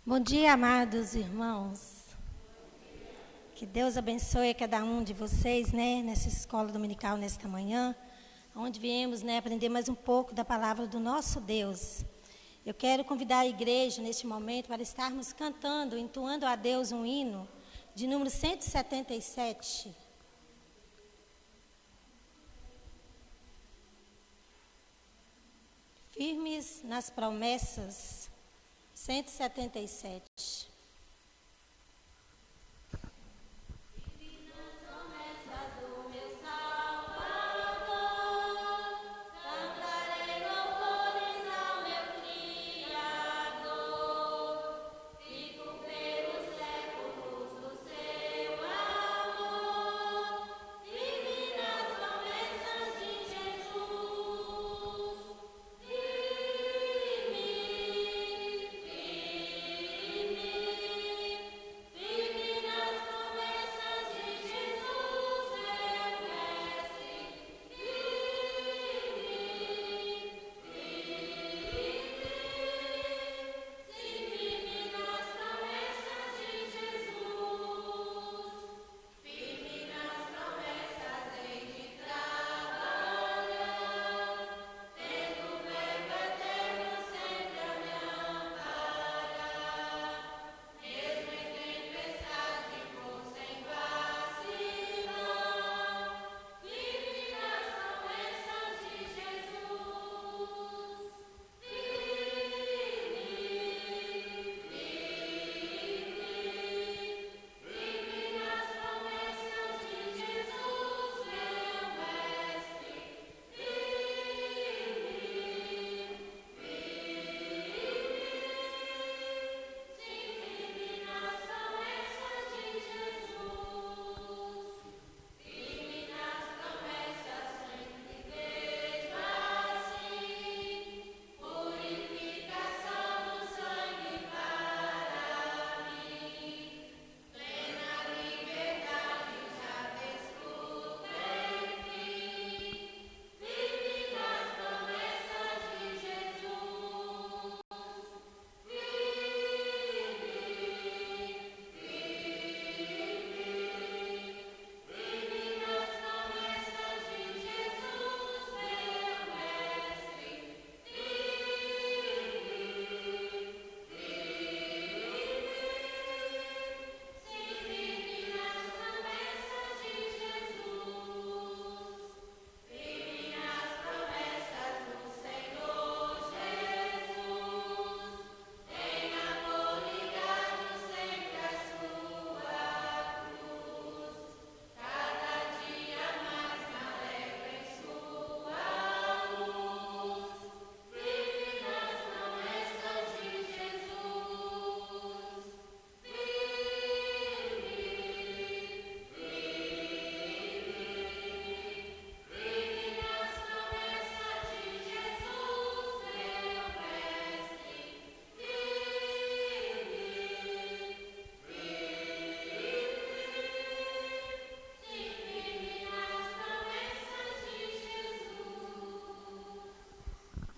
Bom dia, amados irmãos. Que Deus abençoe a cada um de vocês, nessa escola dominical nesta manhã, onde viemos, aprender mais um pouco da palavra do nosso Deus. Eu quero convidar a igreja neste momento para estarmos cantando, entoando a Deus um hino de número 177. Firmes nas promessas, 177.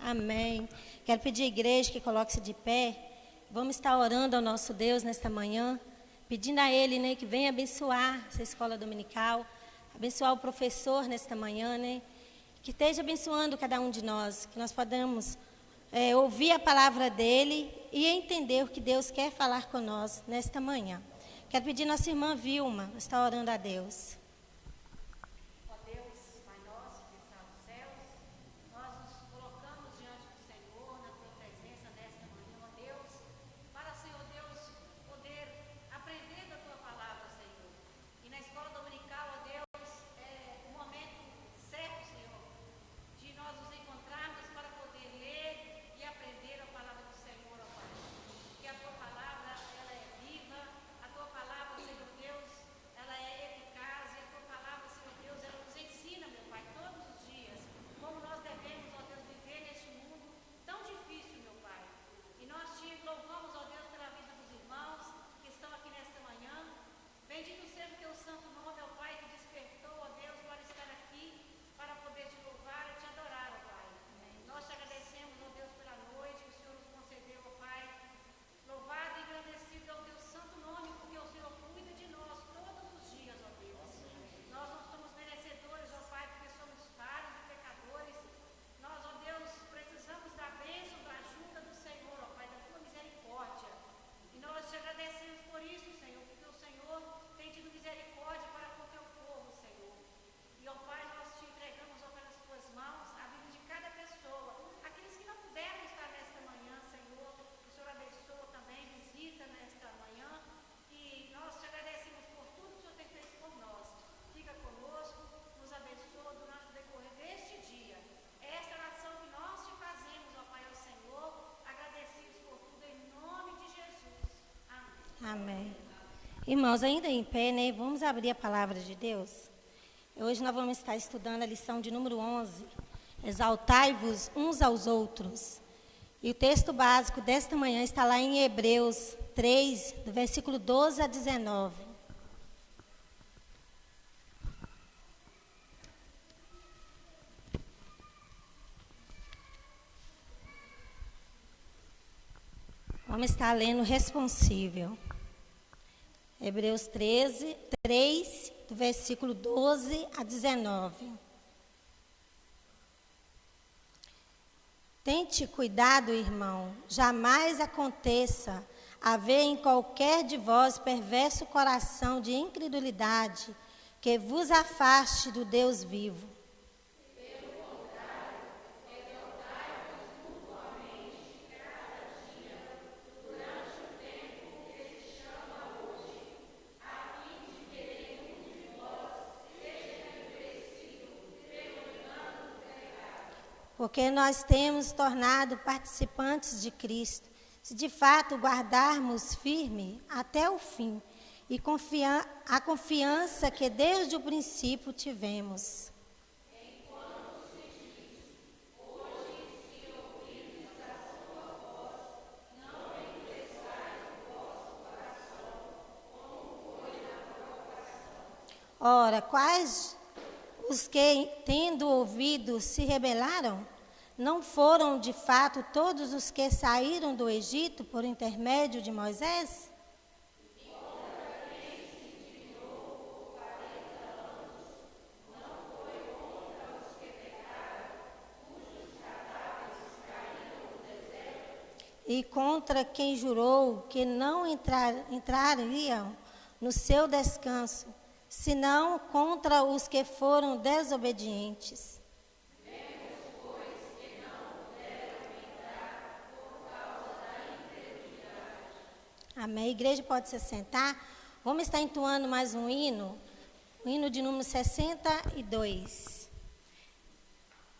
Amém. Quero pedir à igreja que coloque-se de pé. Vamos estar orando ao nosso Deus nesta manhã, pedindo a Ele, que venha abençoar essa escola dominical, abençoar o professor nesta manhã, que esteja abençoando cada um de nós, que nós podamos ouvir a palavra dEle e entender o que Deus quer falar com nós nesta manhã. Quero pedir a nossa irmã Vilma, está orando a Deus. Palavra, ela é viva, a tua palavra, Senhor Deus, ela é eficaz Amém. Irmãos, ainda em pé, né? Vamos abrir a palavra de Deus. Hoje nós vamos estar estudando a lição de número 11. Exaltai-vos uns aos outros. E o texto básico desta manhã está lá em Hebreus 3, do versículo 12 a 19. Vamos estar lendo responsível. Hebreus 13, 3, do versículo 12 a 19. Tente cuidado, irmão, jamais aconteça haver em qualquer de vós perverso coração de incredulidade que vos afaste do Deus vivo. Porque nós temos tornado participantes de Cristo, se de fato guardarmos firme até o fim, e a confiança que desde o princípio tivemos. Ora, quais os que, tendo ouvido, se rebelaram? Não foram, de fato, todos os que saíram do Egito por intermédio de Moisés? E contra quem jurou que não entrariam no seu descanso, senão contra os que foram desobedientes. Amém. A igreja pode se sentar. Vamos estar entoando mais um hino, o hino de número 62.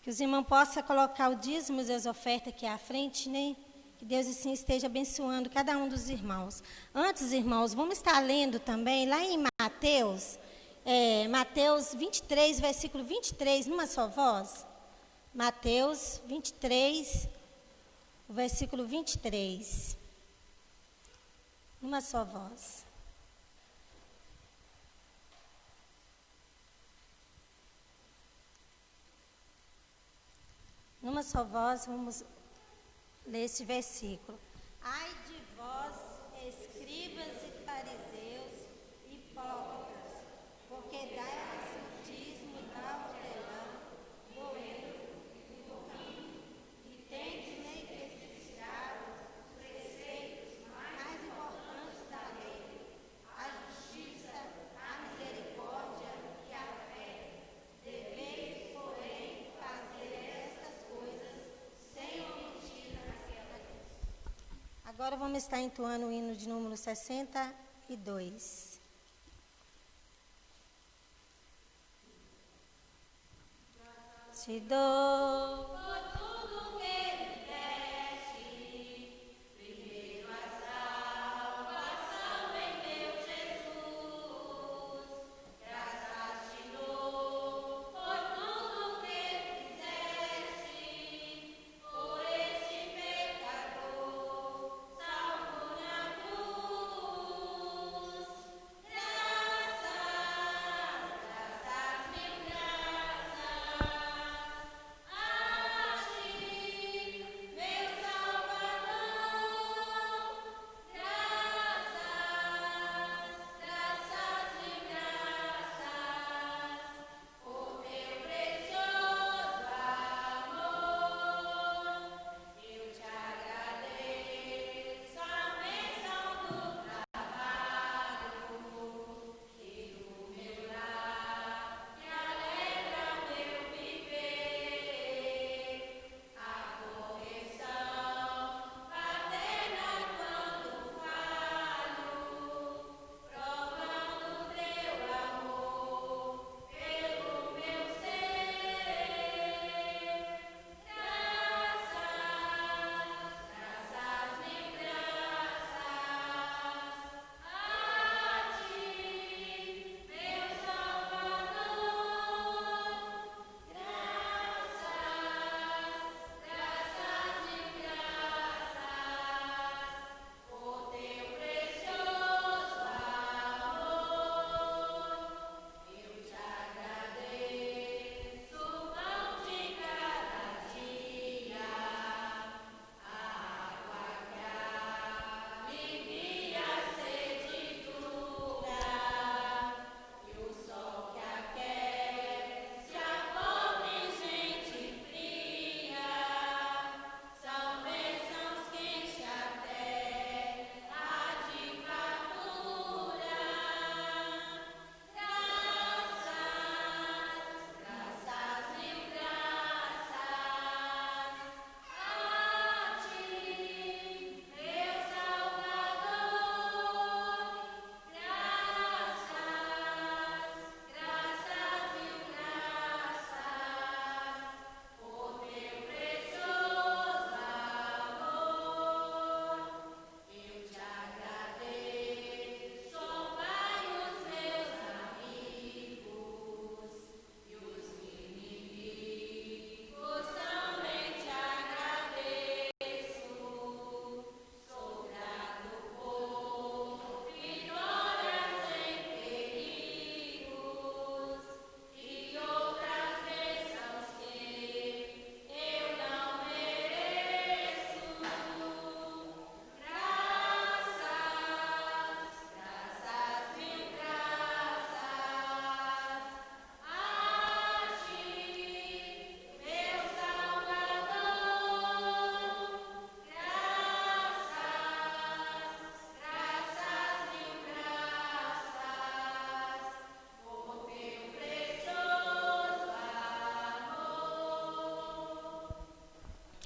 Que os irmãos possam colocar o dízimo e as ofertas aqui à frente, né? Que Deus assim esteja abençoando cada um dos irmãos. Antes, irmãos, vamos estar lendo também lá em Mateus 23, versículo 23, numa só voz. Mateus 23, o versículo 23. Numa só voz. Numa só voz, vamos ler esse versículo. Ai de vós, escribas e fariseus, hipócritas, porque dais o dízimo da hortelã, do erro e do caminho, e tendes negligenciado os preceitos mais importantes da lei, a justiça, a misericórdia e a fé. Deveis, porém, fazer estas coisas sem omitir naquela. Agora vamos estar entoando o hino de número 62. Te dou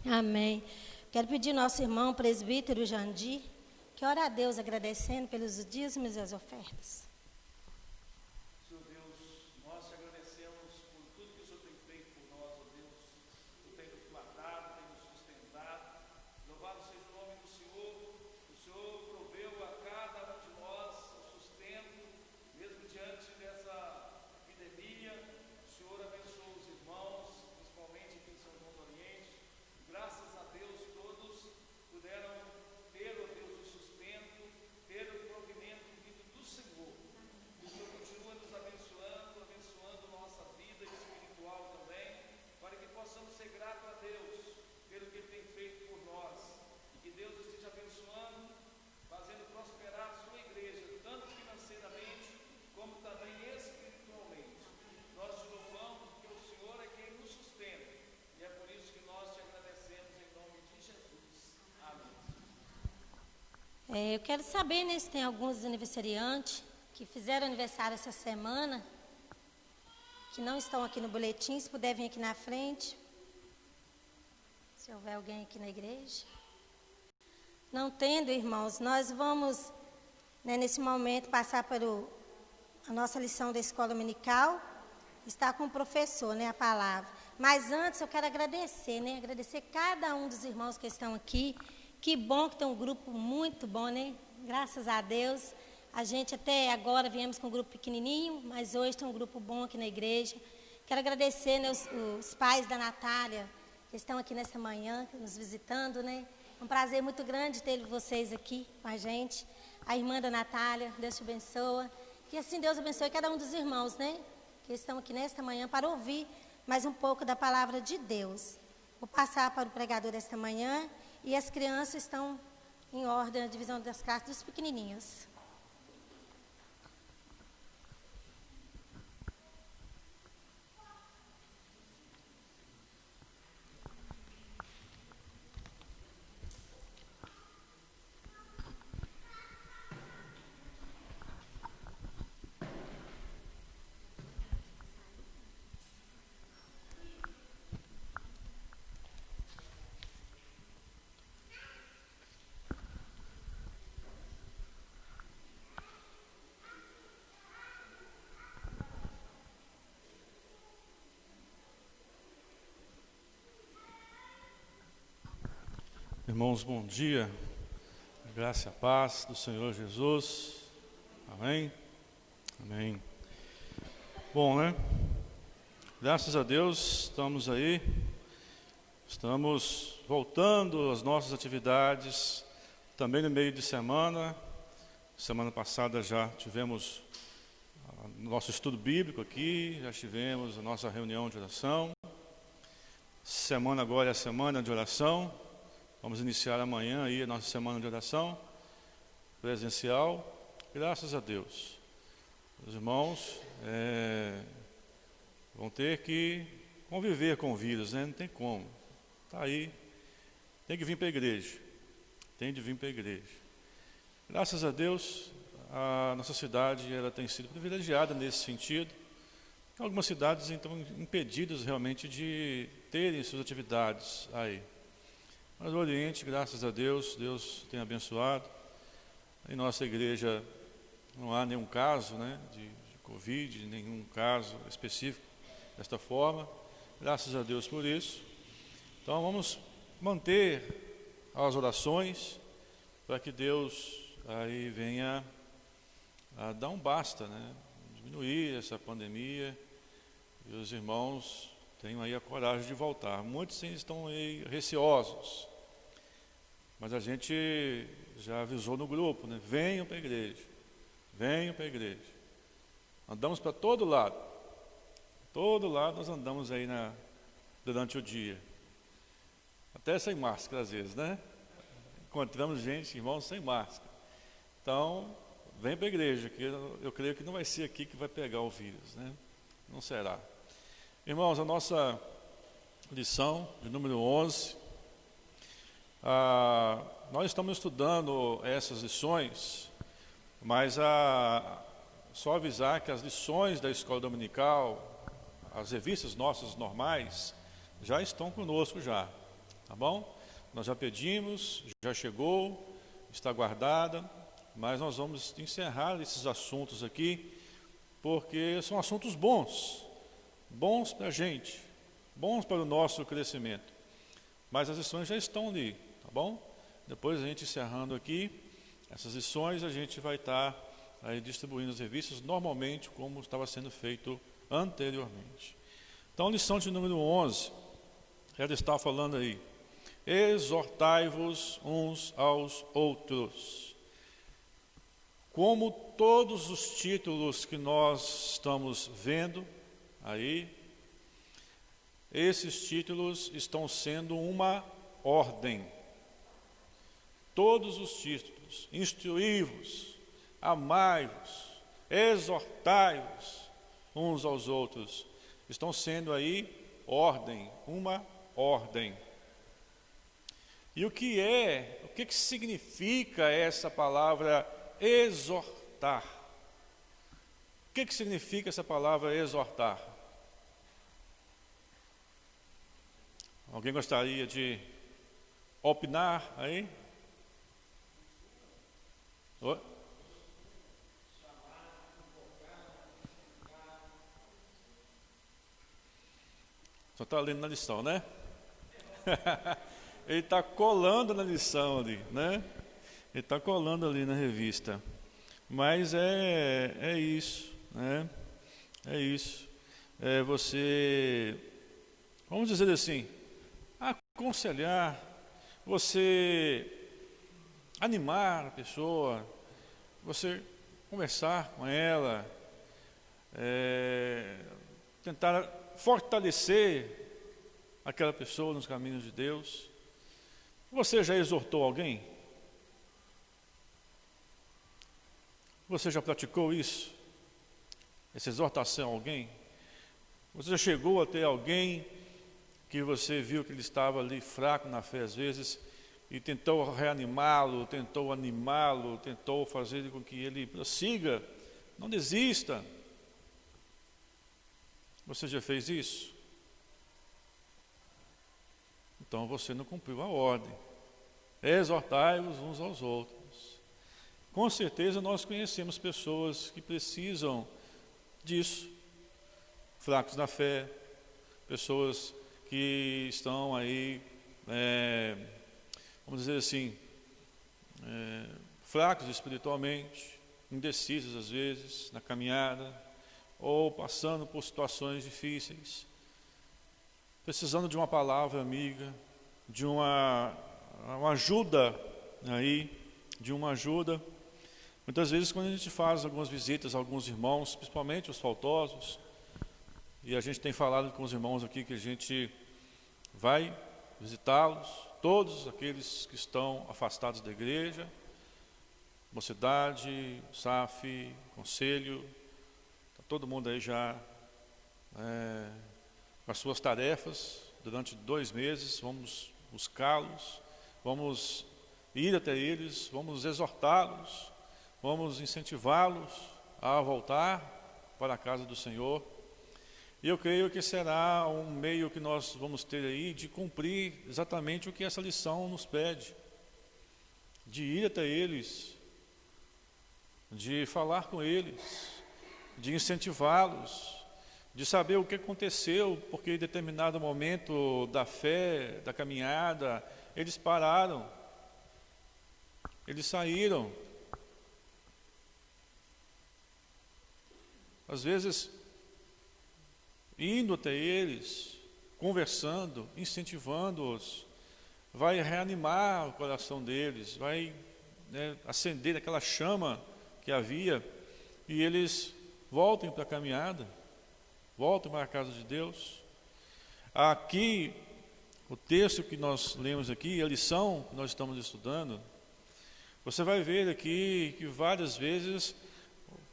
Amém. Quero pedir ao nosso irmão presbítero Jandir que ore a Deus agradecendo pelos dízimos e as ofertas. Senhor Deus, nós te agradecemos por tudo que o Senhor tem feito por nós, ó Deus. O Senhor tem nos guardado, tem nos sustentado. Louvado seja o nome do Senhor. O Senhor proveu a cada um de nós o sustento, mesmo diante dessa epidemia. O Senhor abençoou os irmãos, principalmente aqui em São João do Oriente. Graças a Deus, todos puderam ter, ó Deus, o sustento, ter o provimento vindo do Senhor. O Senhor continua nos abençoando, abençoando nossa vida espiritual também, para que possamos ser gratos a Deus pelo que Ele tem feito por nós. E que Deus esteja abençoando, fazendo prosperar a sua igreja, tanto financeiramente como também espiritualmente. Nós te louvamos porque o Senhor é quem nos sustenta. E é por isso que nós te agradecemos em nome de Jesus. Amém. Eu quero saber, né, se tem alguns aniversariantes que fizeram aniversário essa semana, que não estão aqui no boletim, se puder vir aqui na frente. Se houver alguém aqui na igreja. Não tendo, irmãos, nós vamos, né, nesse momento, passar para a nossa lição da escola dominical. Está com o professor, né, a palavra. Mas antes eu quero agradecer, né, agradecer cada um dos irmãos que estão aqui. Que bom que tem um grupo muito bom, né? Graças a Deus. A gente até agora viemos com um grupo pequenininho, mas hoje tem um grupo bom aqui na igreja. Quero agradecer, né, os pais da Natália, que estão aqui nessa manhã, nos visitando, né? É um prazer muito grande ter vocês aqui com a gente. A irmã da Natália, Deus te abençoe. Que assim Deus abençoe cada um dos irmãos, né? Que estão aqui nesta manhã para ouvir mais um pouco da palavra de Deus. Vou passar para o pregador desta manhã e as crianças estão em ordem, a divisão das classes dos pequenininhos. Irmãos, bom dia. A graça e a paz do Senhor Jesus. Amém? Amém. Bom, né? Graças a Deus, estamos aí. Estamos voltando às nossas atividades, também no meio de semana. Semana passada já tivemos nosso estudo bíblico aqui, já tivemos a nossa reunião de oração. Semana agora é a semana de oração. Vamos iniciar amanhã aí a nossa semana de oração presencial. Graças a Deus. Os irmãos vão ter que conviver com o vírus, né? Não tem como. Está aí. Tem que vir para a igreja. Tem de vir para a igreja. Graças a Deus, a nossa cidade ela tem sido privilegiada nesse sentido. Algumas cidades estão impedidas realmente de terem suas atividades aí. Mas o Oriente, graças a Deus, Deus tem abençoado. Em nossa igreja não há nenhum caso, né, de Covid, nenhum caso específico desta forma. Graças a Deus por isso. Então vamos manter as orações para que Deus aí venha a dar um basta, né, diminuir essa pandemia e os irmãos tenham aí a coragem de voltar. Muitos sim estão aí receosos. Mas a gente já avisou no grupo, né? Venham para a igreja. Venham para a igreja. Andamos para todo lado. Todo lado nós andamos aí durante o dia. Até sem máscara às vezes, né? Encontramos gente, irmãos, sem máscara. Então, vem para a igreja, que eu creio que não vai ser aqui que vai pegar o vírus, né? Não será. Irmãos, a nossa lição de número 11... nós estamos estudando essas lições, mas só avisar que as lições da escola dominical, as revistas nossas normais, já estão conosco já. tá bom? Nós já pedimos, já chegou, está guardada, mas nós vamos encerrar esses assuntos aqui, porque são assuntos bons para a gente, bons para o nosso crescimento. Mas as lições já estão ali, tá bom? Depois a gente encerrando aqui, essas lições a gente vai estar aí distribuindo as revistas normalmente como estava sendo feito anteriormente. Então, lição de número 11, ela está falando aí: exortai-vos uns aos outros. Como todos os títulos que nós estamos vendo aí, esses títulos estão sendo uma ordem. Todos os títulos: instruí-vos, amai-vos, exortai-vos uns aos outros, estão sendo aí ordem, uma ordem. E o que significa essa palavra exortar? O que significa essa palavra exortar? Alguém gostaria de opinar aí? Oi? Só está lendo na lição, né? Ele está colando na lição ali, né? Ele está colando ali na revista. Mas é isso, né? É isso. É você, vamos dizer assim, aconselhar, você animar a pessoa, você conversar com ela, tentar fortalecer aquela pessoa nos caminhos de Deus. Você já exortou alguém? Você já praticou isso? Essa exortação a alguém? Você já chegou a ter alguém que você viu que ele estava ali fraco na fé às vezes e tentou reanimá-lo, tentou animá-lo, tentou fazer com que ele prossiga, não desista? Você já fez isso? Então você não cumpriu a ordem. Exortai-vos uns aos outros. Com certeza nós conhecemos pessoas que precisam disso, fracos na fé, pessoas que estão aí, vamos dizer assim, fracos espiritualmente, indecisos às vezes na caminhada, ou passando por situações difíceis, precisando de uma palavra amiga, de uma ajuda aí, de uma ajuda. Muitas vezes quando a gente faz algumas visitas a alguns irmãos, principalmente os faltosos, e a gente tem falado com os irmãos aqui que a gente vai visitá-los, todos aqueles que estão afastados da igreja, mocidade, SAF, conselho, está todo mundo aí já com as suas tarefas. Durante 2 meses vamos buscá-los, vamos ir até eles, vamos exortá-los, vamos incentivá-los a voltar para a casa do Senhor. E eu creio que será um meio que nós vamos ter aí de cumprir exatamente o que essa lição nos pede, de ir até eles, de falar com eles, de incentivá-los, de saber o que aconteceu, porque em determinado momento da fé, da caminhada, eles pararam, eles saíram. Às vezes, indo até eles, conversando, incentivando-os, vai reanimar o coração deles, vai acender aquela chama que havia, e eles voltem para a caminhada, voltem para a casa de Deus. Aqui, o texto que nós lemos aqui, a lição que nós estamos estudando, você vai ver aqui que várias vezes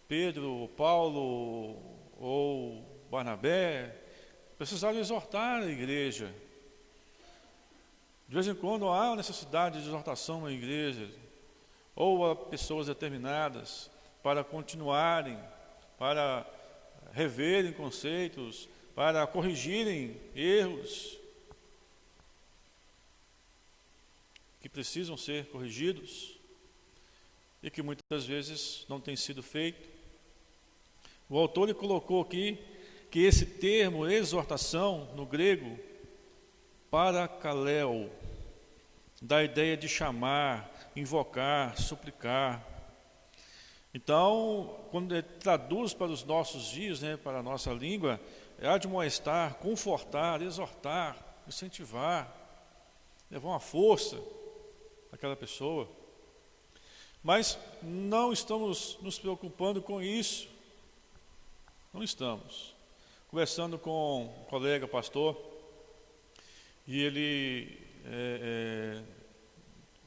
Pedro, Paulo ou Barnabé precisaram exortar a igreja. De vez em quando há necessidade de exortação na igreja, ou a pessoas determinadas para continuarem, para reverem conceitos, para corrigirem erros. precisam ser corrigidos e que muitas vezes não tem sido feito. O autor ele colocou aqui que esse termo exortação no grego parakaleo dá a ideia de chamar, invocar, suplicar. Então, quando ele traduz para os nossos dias, né, para a nossa língua, é admoestar, confortar, exortar, incentivar, levar uma força àquela pessoa. Mas não estamos nos preocupando com isso. Não estamos. Conversando com um colega pastor, e ele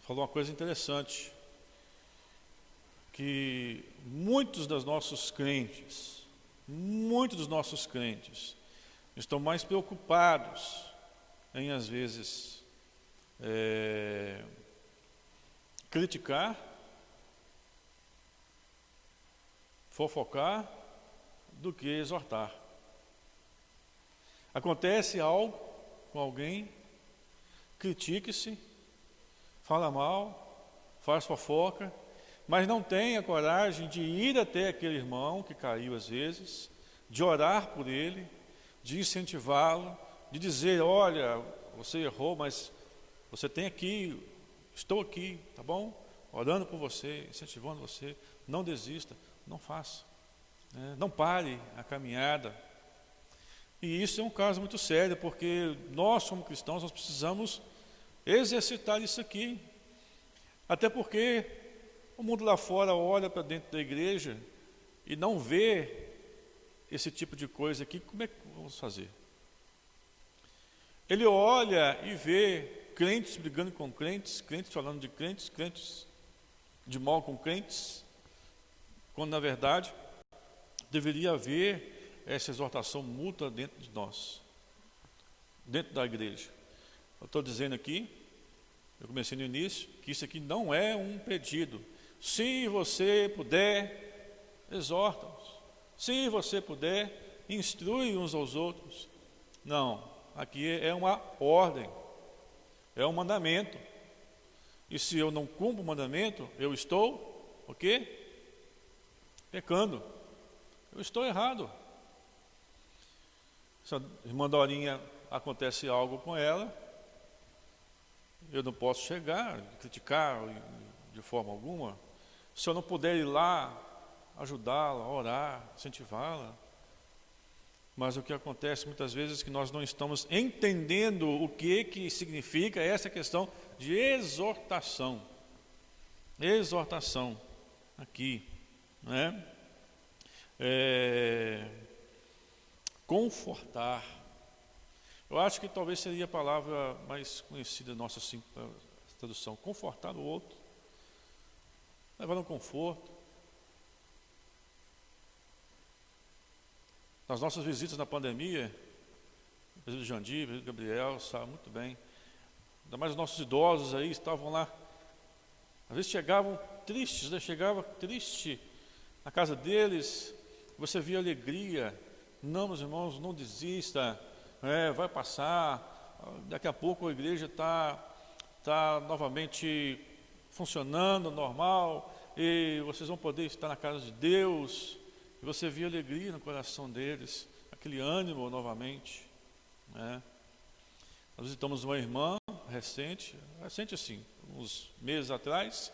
falou uma coisa interessante, que muitos dos nossos crentes estão mais preocupados em, às vezes, criticar, fofocar, do que exortar. Acontece algo com alguém, critique-se, fala mal, faz fofoca, mas não tem a coragem de ir até aquele irmão que caiu às vezes, de orar por ele, de incentivá-lo, de dizer, olha, você errou, mas você tem aqui, estou aqui, tá bom? Orando por você, incentivando você, não desista, não faça, né? Não pare a caminhada. E isso é um caso muito sério, porque nós, como cristãos, nós precisamos exercitar isso aqui. Até porque o mundo lá fora olha para dentro da igreja e não vê esse tipo de coisa aqui. Como é que vamos fazer? Ele olha e vê crentes brigando com crentes, crentes falando de crentes, crentes de mal com crentes, quando na verdade deveria haver essa exortação mútua dentro de nós, dentro da igreja. Eu estou dizendo aqui, eu comecei no início, que isso aqui não é um pedido. Se você puder, exorta-os. Se você puder, instrui uns aos outros. Não, aqui é uma ordem, é um mandamento. E se eu não cumpro o mandamento, eu estou, o quê? Pecando. Eu estou errado. Se a irmã Dorinha acontece algo com ela, eu não posso chegar, criticar de forma alguma. Se eu não puder ir lá, ajudá-la, orar, incentivá-la. Mas o que acontece muitas vezes é que nós não estamos entendendo o que significa essa questão de exortação. Exortação, aqui, né? Confortar. Eu acho que talvez seria a palavra mais conhecida nossa assim, para a tradução. Confortar o outro, levar um conforto. Nas nossas visitas na pandemia, o presbítero Jandir, o presbítero Gabriel, sabe muito bem. Ainda mais os nossos idosos aí estavam lá. Às vezes chegavam tristes, né? Chegava triste na casa deles. Você via alegria. Não, meus irmãos, não desista, vai passar, daqui a pouco a igreja está novamente funcionando, normal, e vocês vão poder estar na casa de Deus, e você via alegria no coração deles, aquele ânimo novamente, né? Nós visitamos uma irmã recente assim, uns meses atrás.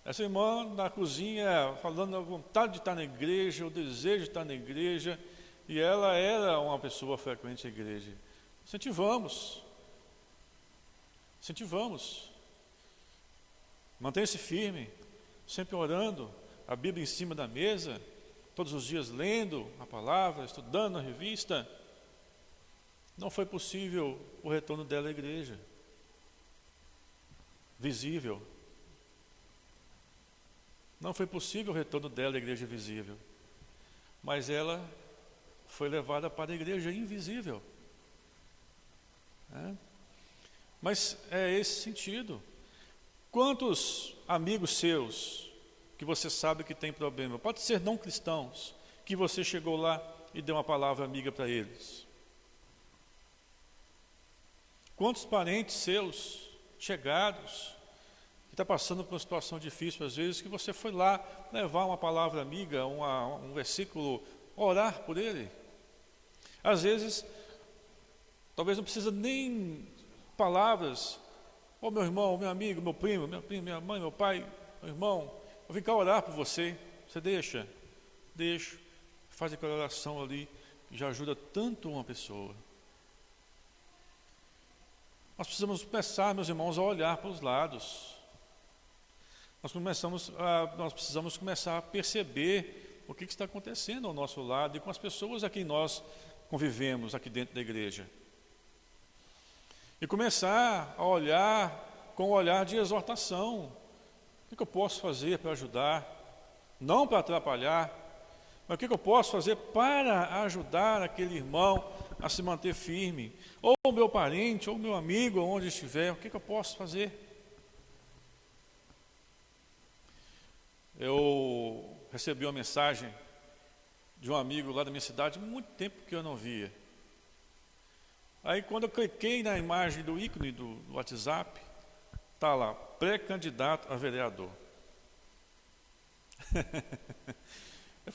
Essa irmã na cozinha, falando a vontade de estar na igreja, o desejo de estar na igreja, e ela era uma pessoa frequente à igreja. Incentivamos. Mantenha-se firme, sempre orando, a Bíblia em cima da mesa, todos os dias lendo a palavra, estudando a revista. Não foi possível o retorno dela à igreja, visível. Não foi possível o retorno dela à igreja visível, mas ela foi levada para a igreja invisível. Mas é esse sentido. Quantos amigos seus que você sabe que tem problema, pode ser não cristãos, que você chegou lá e deu uma palavra amiga para eles? Quantos parentes seus, chegados, que está passando por uma situação difícil, às vezes, que você foi lá levar uma palavra amiga, um versículo, orar por ele. Às vezes, talvez não precisa nem palavras. Ô meu irmão, meu amigo, meu primo, minha mãe, meu pai, meu irmão, eu vim cá orar por você. Você deixa, faz aquela oração ali, que já ajuda tanto uma pessoa. Nós precisamos começar, meus irmãos, a olhar para os lados. Nós precisamos começar a perceber o que está acontecendo ao nosso lado e com as pessoas a quem nós convivemos aqui dentro da igreja. E começar a olhar com um olhar de exortação. O que eu posso fazer para ajudar? Não para atrapalhar, mas o que eu posso fazer para ajudar aquele irmão a se manter firme? Ou o meu parente, ou o meu amigo, onde estiver, o que eu posso fazer? Eu recebi uma mensagem de um amigo lá da minha cidade, muito tempo que eu não via. Aí quando eu cliquei na imagem do ícone do WhatsApp, está lá, pré-candidato a vereador.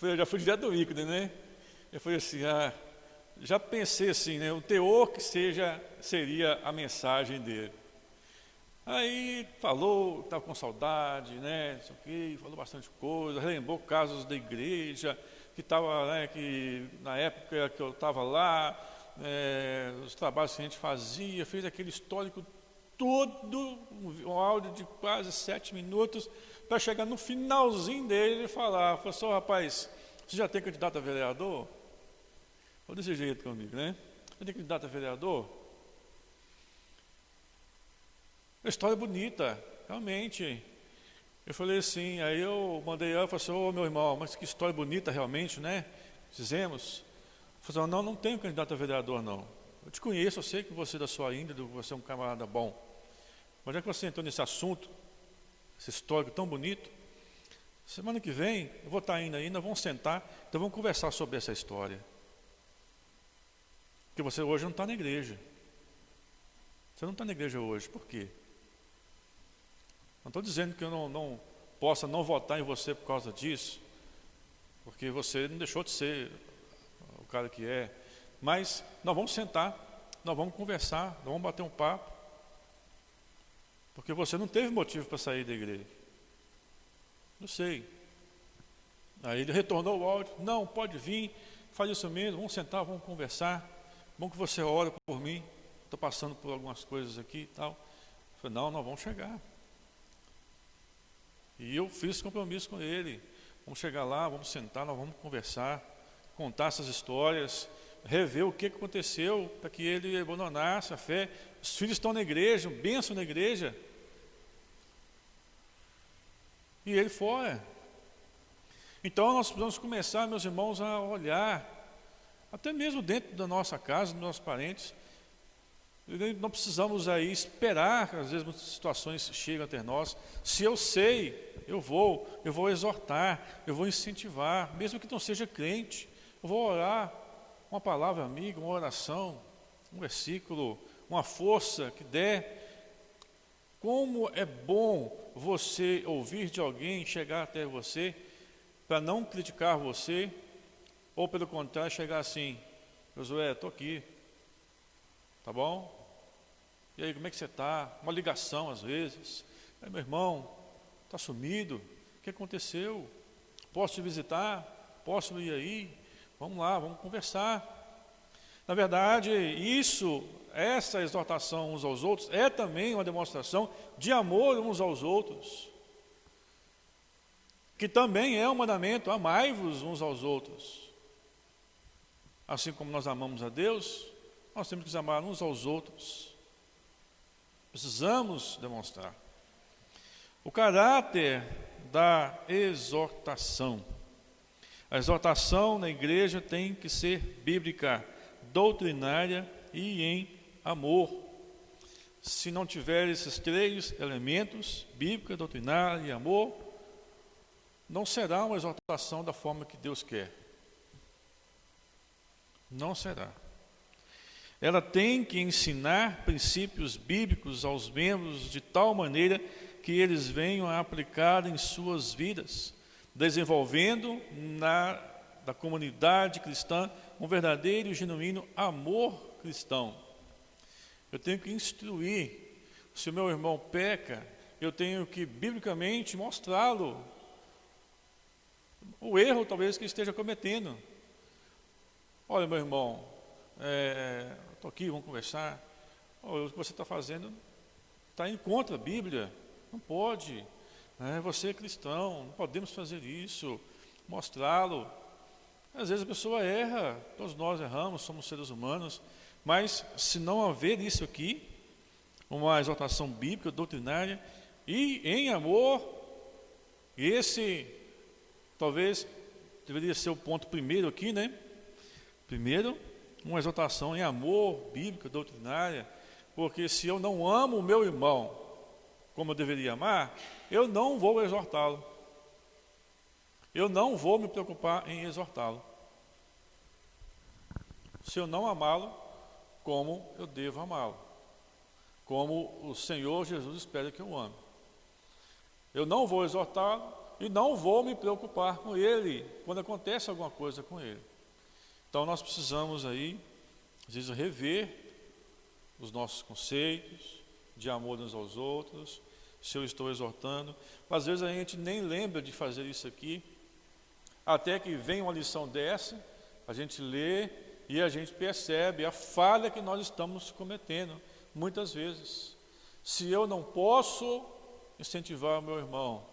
Eu já fui direto do ícone, né? Eu falei assim, já pensei assim, né? O teor que seria a mensagem dele. Aí falou, estava com saudade, né? Isso aqui, falou bastante coisa, relembrou casos da igreja, que estava, né, que na época que eu estava lá, os trabalhos que a gente fazia, fez aquele histórico todo, um áudio de quase 7 minutos, para chegar no finalzinho dele e falou assim, rapaz, você já tem candidato a vereador? Foi desse jeito comigo, né? Você tem candidato a vereador? Uma história bonita, realmente. Eu falei assim, aí eu mandei ela e falei assim, ô meu irmão, mas que história bonita realmente, né? Fizemos. Eu falei assim, não tenho candidato a vereador não. Eu te conheço, eu sei que você é da sua índole, você é um camarada bom. Mas já que você entrou nesse assunto, esse histórico tão bonito, semana que vem, eu vou estar indo aí, nós vamos sentar, então vamos conversar sobre essa história. Porque você hoje não está na igreja. Você não está na igreja hoje, por quê? Não estou dizendo que eu não possa não votar em você por causa disso, porque você não deixou de ser o cara que é, mas nós vamos sentar, nós vamos conversar, nós vamos bater um papo, porque você não teve motivo para sair da igreja. Não sei. Aí ele retornou o áudio, não, pode vir, faz isso mesmo, vamos sentar, vamos conversar, bom que você ora por mim, estou passando por algumas coisas aqui e tal. Eu falei, não, nós vamos chegar. E eu fiz esse compromisso com ele. Vamos chegar lá, vamos sentar, nós vamos conversar, contar essas histórias, rever o que aconteceu para que ele abandonasse a fé. Os filhos estão na igreja, bênção na igreja. E ele fora. Então nós precisamos começar, meus irmãos, a olhar, até mesmo dentro da nossa casa, dos nossos parentes. Não precisamos aí esperar que às vezes muitas situações chegam até nós. Se eu sei, eu vou exortar, eu vou incentivar, mesmo que não seja crente. Eu vou orar, uma palavra amiga, uma oração, um versículo, uma força que der. Como é bom você ouvir de alguém chegar até você, para não criticar você, ou pelo contrário, chegar assim, Josué, estou aqui, tá bom? E aí, como é que você está? Uma ligação às vezes. Meu irmão, está sumido? O que aconteceu? Posso te visitar? Posso ir aí? Vamos lá, vamos conversar. Na verdade, essa exortação uns aos outros é também uma demonstração de amor uns aos outros. Que também é um mandamento, amai-vos uns aos outros. Assim como nós amamos a Deus, nós temos que amar uns aos outros. Precisamos demonstrar. O caráter da exortação. A exortação na igreja tem que ser bíblica, doutrinária e em amor. Se não tiver esses 3 elementos, bíblica, doutrinária e amor, não será uma exortação da forma que Deus quer. Não será. Ela tem que ensinar princípios bíblicos aos membros de tal maneira que eles venham a aplicar em suas vidas, desenvolvendo da comunidade cristã um verdadeiro e genuíno amor cristão. Eu tenho que instruir. Se o meu irmão peca, eu tenho que biblicamente mostrá-lo o erro talvez que esteja cometendo. Olha, meu irmão, estou aqui, vamos conversar. O que você está fazendo está indo contra a Bíblia. Não pode. Você é cristão, não podemos fazer isso. Mostrá-lo. Às vezes a pessoa erra, todos nós erramos, somos seres humanos, mas se não haver isso aqui, uma exortação bíblica, doutrinária, e em amor, esse talvez deveria ser o ponto primeiro aqui, né? Primeiro, uma exortação em amor, bíblica, doutrinária, porque se eu não amo o meu irmão como eu deveria amar, eu não vou exortá-lo. Eu não vou me preocupar em exortá-lo. Se eu não amá-lo como eu devo amá-lo, como o Senhor Jesus espera que eu ame. Eu não vou exortá-lo e não vou me preocupar com ele quando acontece alguma coisa com ele. Então nós precisamos aí, às vezes, rever os nossos conceitos de amor uns aos outros. Se eu estou exortando, às vezes a gente nem lembra de fazer isso aqui, até que vem uma lição dessa, a gente lê e a gente percebe a falha que nós estamos cometendo, muitas vezes. Se eu não posso incentivar o meu irmão,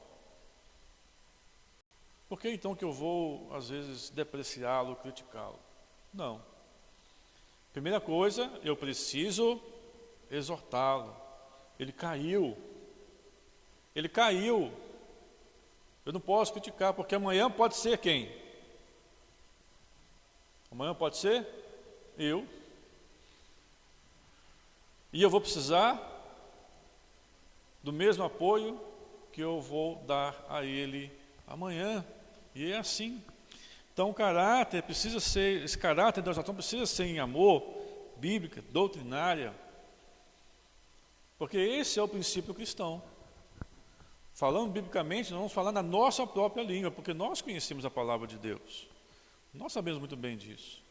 por que então que eu vou, às vezes, depreciá-lo, criticá-lo? Não. Primeira coisa, eu preciso exortá-lo. Ele caiu. Ele caiu. Eu não posso criticar, porque amanhã pode ser quem? Amanhã pode ser eu. E eu vou precisar do mesmo apoio que eu vou dar a ele amanhã. E é assim. Então o caráter precisa ser, esse caráter da exortação precisa ser em amor, bíblica, doutrinária. Porque esse é o princípio cristão. Falando biblicamente, nós vamos falar na nossa própria língua, porque nós conhecemos a palavra de Deus. Nós sabemos muito bem disso.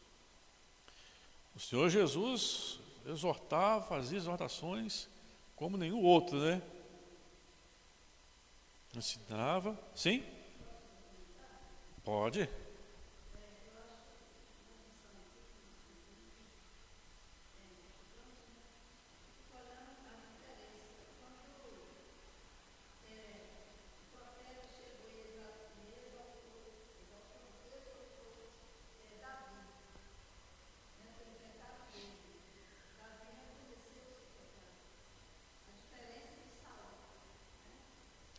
O Senhor Jesus exortava, fazia exortações como nenhum outro, né? Ensinava, sim? Pode.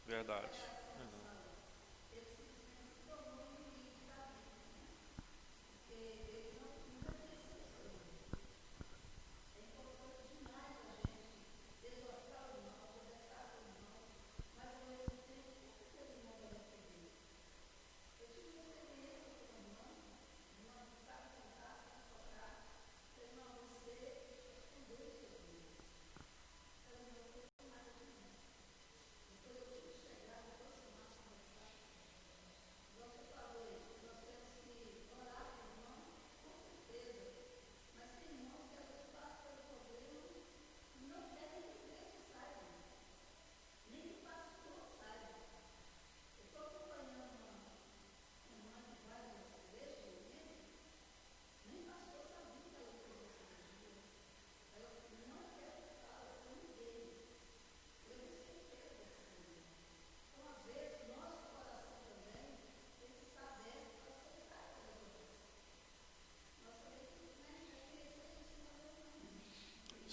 Verdade.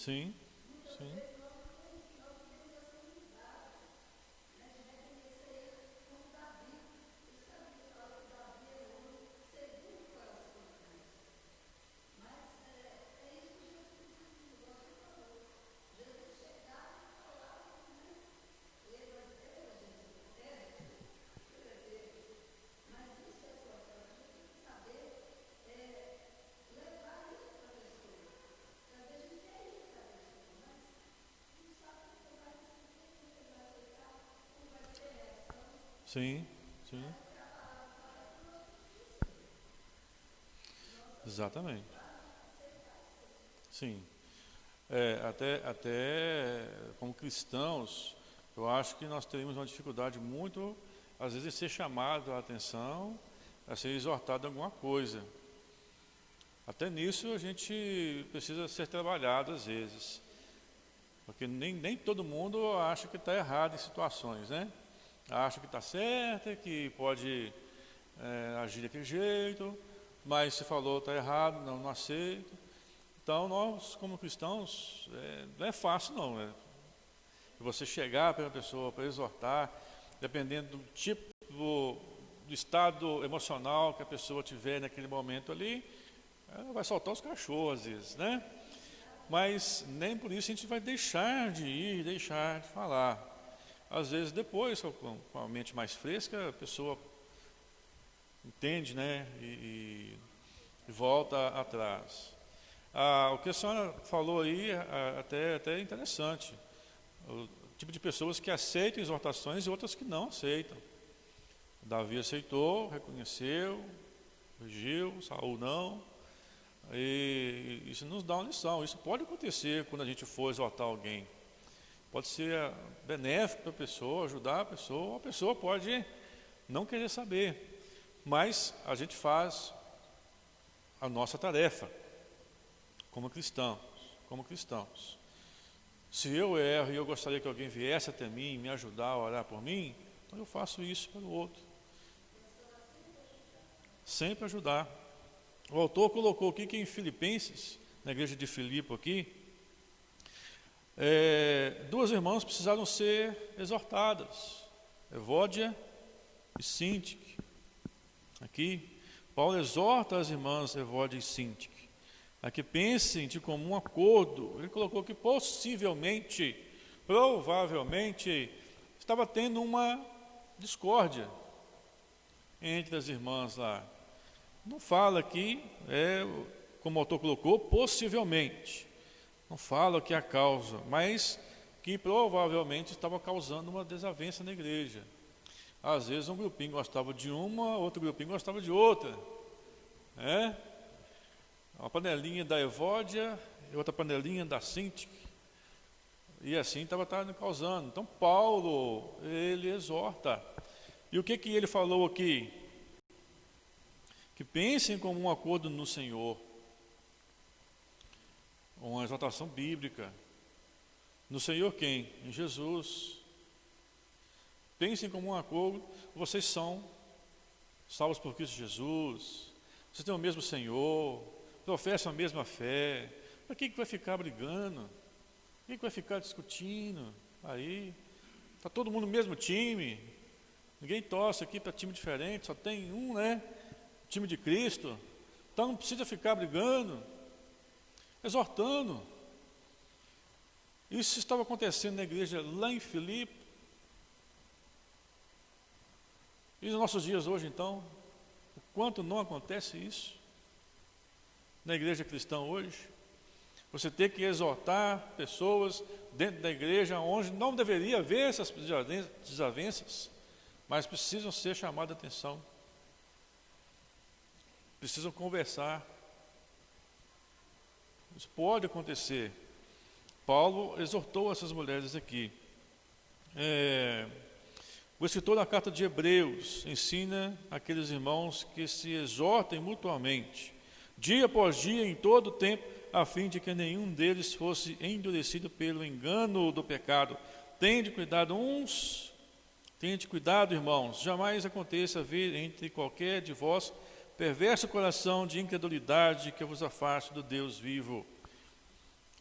Sim, sim. Sim, sim. Exatamente. Sim. Até como cristãos, eu acho que nós teríamos uma dificuldade muito, às vezes, de ser chamado a atenção, a ser exortado a alguma coisa. Até nisso a gente precisa ser trabalhado às vezes. Porque nem todo mundo acha que está errado em situações, né? Acha que está certo, que pode agir daquele jeito, mas se falou está errado, não aceito. Então nós, como cristãos, não é fácil não. Você chegar para uma pessoa, para exortar, dependendo do tipo, do estado emocional que a pessoa tiver naquele momento ali, ela vai soltar os cachorros às vezes, né? Mas nem por isso a gente vai deixar de ir, deixar de falar. Às vezes depois, com a mente mais fresca, a pessoa entende, né? E volta atrás. O que a senhora falou aí até é interessante. O tipo de pessoas que aceitam exortações e outras que não aceitam. Davi aceitou, reconheceu, corrigiu, Saul não. E isso nos dá uma lição. Isso pode acontecer quando a gente for exortar alguém. Pode ser benéfico para a pessoa, ajudar a pessoa, ou a pessoa pode não querer saber. Mas a gente faz a nossa tarefa como cristãos. Se eu erro e eu gostaria que alguém viesse até mim, me ajudar a orar por mim, então eu faço isso pelo outro. Sempre ajudar. O autor colocou aqui que em Filipenses, na igreja de Filipe aqui, duas irmãs precisaram ser exortadas, Evódia e Sintique. Aqui, Paulo exorta as irmãs Evódia e Sintique a que pensem de comum acordo. Ele colocou que possivelmente, provavelmente, estava tendo uma discórdia entre as irmãs lá. Não fala aqui, como o autor colocou, possivelmente. Não fala que é a causa, mas que provavelmente estava causando uma desavença na igreja. Às vezes um grupinho gostava de uma, outro grupinho gostava de outra. Uma panelinha da Evódia e outra panelinha da Sintique. E assim estava causando. Então Paulo, ele exorta. E o que ele falou aqui? Que pensem como um acordo no Senhor. Uma exortação bíblica. No Senhor quem? Em Jesus. Pensem como um acordo. Vocês são salvos por Cristo Jesus. Vocês têm o mesmo Senhor. Professam a mesma fé. Para que vai ficar brigando? Para que vai ficar discutindo? Aí, está todo mundo no mesmo time. Ninguém torce aqui para time diferente, só tem um, né? Time de Cristo. Então não precisa ficar brigando, exortando. Isso estava acontecendo na igreja lá em Filipe. E nos nossos dias hoje, então, o quanto não acontece isso? Na igreja cristã hoje, você tem que exortar pessoas dentro da igreja onde não deveria haver essas desavenças, mas precisam ser chamadas a atenção, precisam conversar. Isso pode acontecer. Paulo exortou essas mulheres aqui. O escritor da carta de Hebreus ensina aqueles irmãos que se exortem mutuamente, dia após dia, em todo o tempo, a fim de que nenhum deles fosse endurecido pelo engano do pecado. Tende cuidado, irmãos, jamais aconteça haver entre qualquer de vós perverso coração de incredulidade que vos afaste do Deus vivo.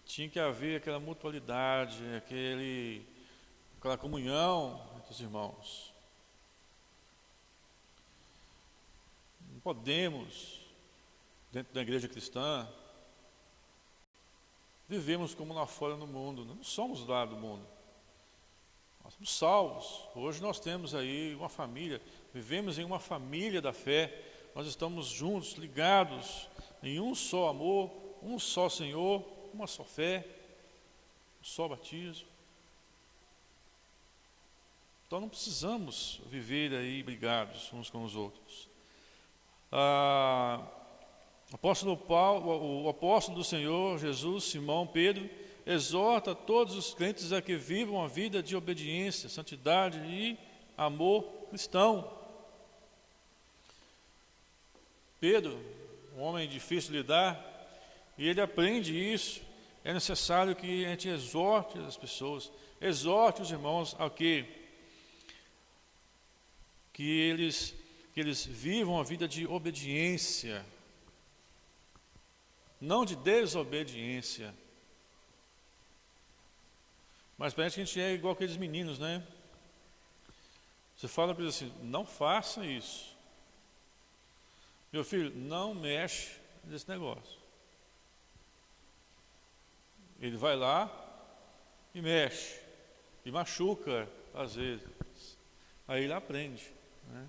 Tinha que haver aquela mutualidade, aquela comunhão entre os irmãos. Não podemos, dentro da igreja cristã, vivemos como lá fora no mundo. Não somos lá do mundo. Nós somos salvos. Hoje nós temos aí uma família, vivemos em uma família da fé. Nós estamos juntos, ligados em um só amor, um só Senhor, uma só fé, um só batismo. Então não precisamos viver aí brigados uns com os outros. O apóstolo do Senhor Jesus, Simão Pedro, exorta todos os crentes a que vivam a vida de obediência, santidade e amor cristão. Pedro, um homem difícil de lidar, e ele aprende isso. É necessário que a gente exorte as pessoas, exorte os irmãos a que eles vivam a vida de obediência, não de desobediência. Mas parece que a gente é igual aqueles meninos, né? Você fala para eles assim, não faça isso. Meu filho, não mexe nesse negócio. Ele vai lá e mexe, e machuca às vezes. Aí ele aprende, né?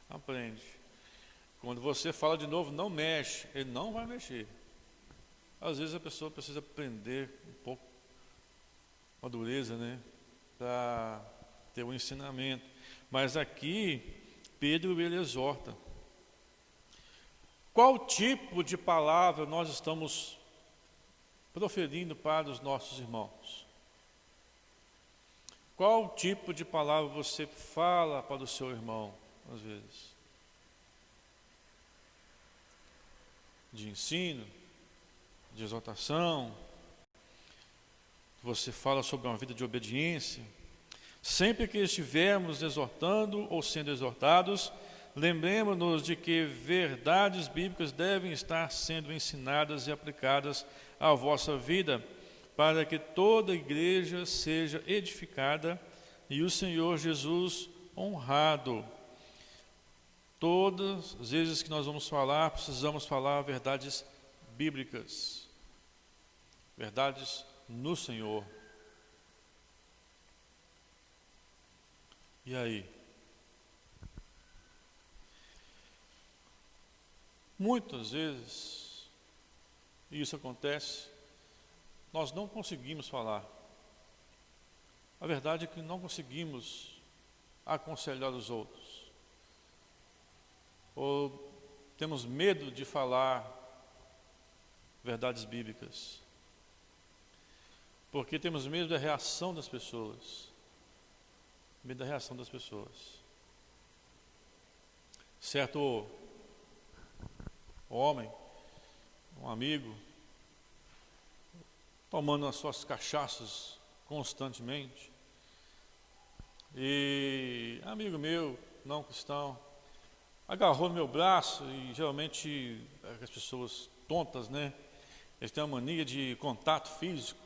Aprende. Quando você fala de novo, não mexe, ele não vai mexer. Às vezes a pessoa precisa aprender um pouco a dureza, né? Para ter um ensinamento. Mas aqui, Pedro, ele exorta. Qual tipo de palavra nós estamos proferindo para os nossos irmãos? Qual tipo de palavra você fala para o seu irmão, às vezes? De ensino, de exortação? Você fala sobre uma vida de obediência? Sempre que estivermos exortando ou sendo exortados, lembremos-nos de que verdades bíblicas devem estar sendo ensinadas e aplicadas à vossa vida, para que toda a igreja seja edificada e o Senhor Jesus honrado. Todas as vezes que nós vamos falar, precisamos falar verdades bíblicas, verdades no Senhor. E aí? Muitas vezes, e isso acontece, nós não conseguimos falar. A verdade é que não conseguimos aconselhar os outros. Ou temos medo de falar verdades bíblicas. Porque temos medo da reação das pessoas. Medo da reação das pessoas. Certo homem, um amigo, tomando as suas cachaças constantemente, e amigo meu, não cristão, agarrou no meu braço, e geralmente as pessoas tontas, né, eles têm uma mania de contato físico,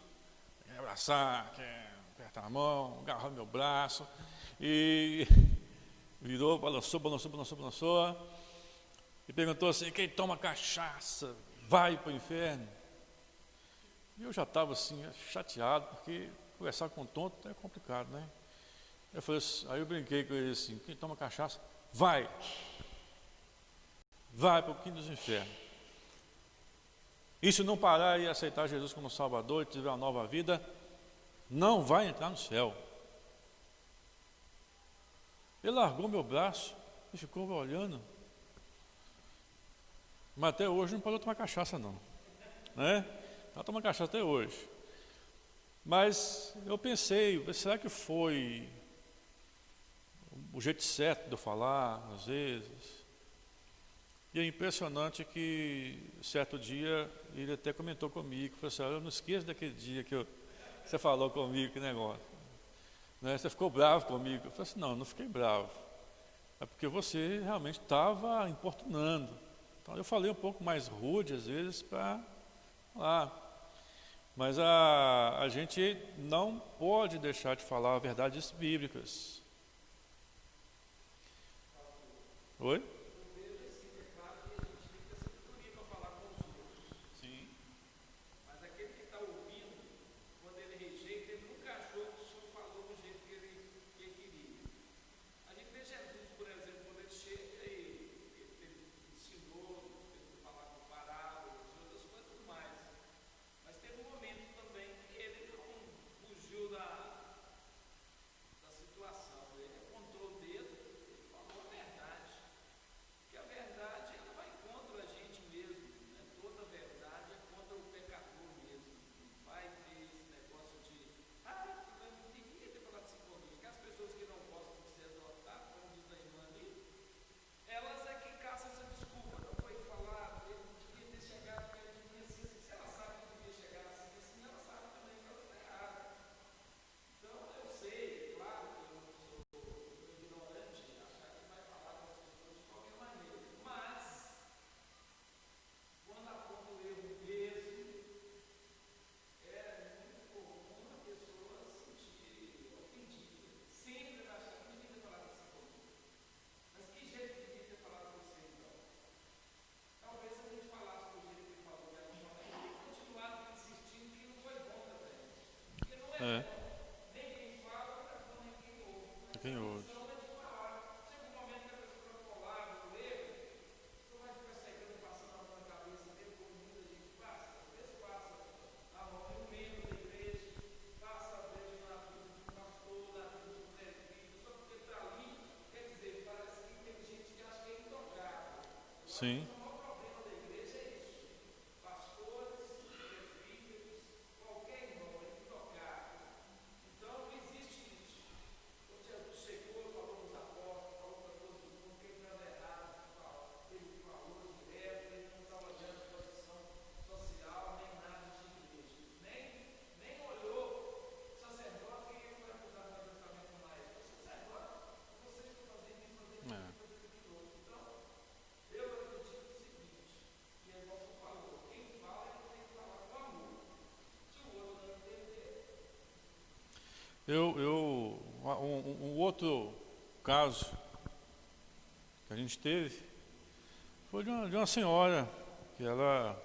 quer abraçar, quer apertar a mão, agarrou no meu braço, e virou, balançou, e perguntou assim, quem toma cachaça vai para o inferno? E eu já estava assim, chateado, porque conversar com um tonto é complicado, né? Eu falei assim, aí eu brinquei com ele assim, quem toma cachaça, vai para o quinto dos infernos. E se não parar e aceitar Jesus como Salvador e tiver uma nova vida, não vai entrar no céu. Ele largou meu braço e ficou olhando. Mas até hoje não parou de tomar cachaça não, né? Está tomando cachaça até hoje. Mas eu pensei, será que foi o jeito certo de eu falar, às vezes? E é impressionante que, certo dia, ele até comentou comigo, falou assim, eu não esqueço daquele dia que você falou comigo, que negócio. Né? Você ficou bravo comigo? Eu falei assim, não fiquei bravo. É porque você realmente estava importunando. Então eu falei um pouco mais rude, às vezes, para falar. Mas a gente não pode deixar de falar verdades bíblicas. Oi? Sim. Mas aquele que está ouvindo, quando ele rejeita, ele nunca achou que o Senhor falou do jeito que ele queria. A gente vê Jesus, por exemplo, quando ele chega e ele ensinou, ele falar com parábolas e outras coisas mais. Mas teve um momento também que ele não fugiu da situação. Ele Quem ouve. Sim. É. Um outro caso que a gente teve foi de uma senhora que ela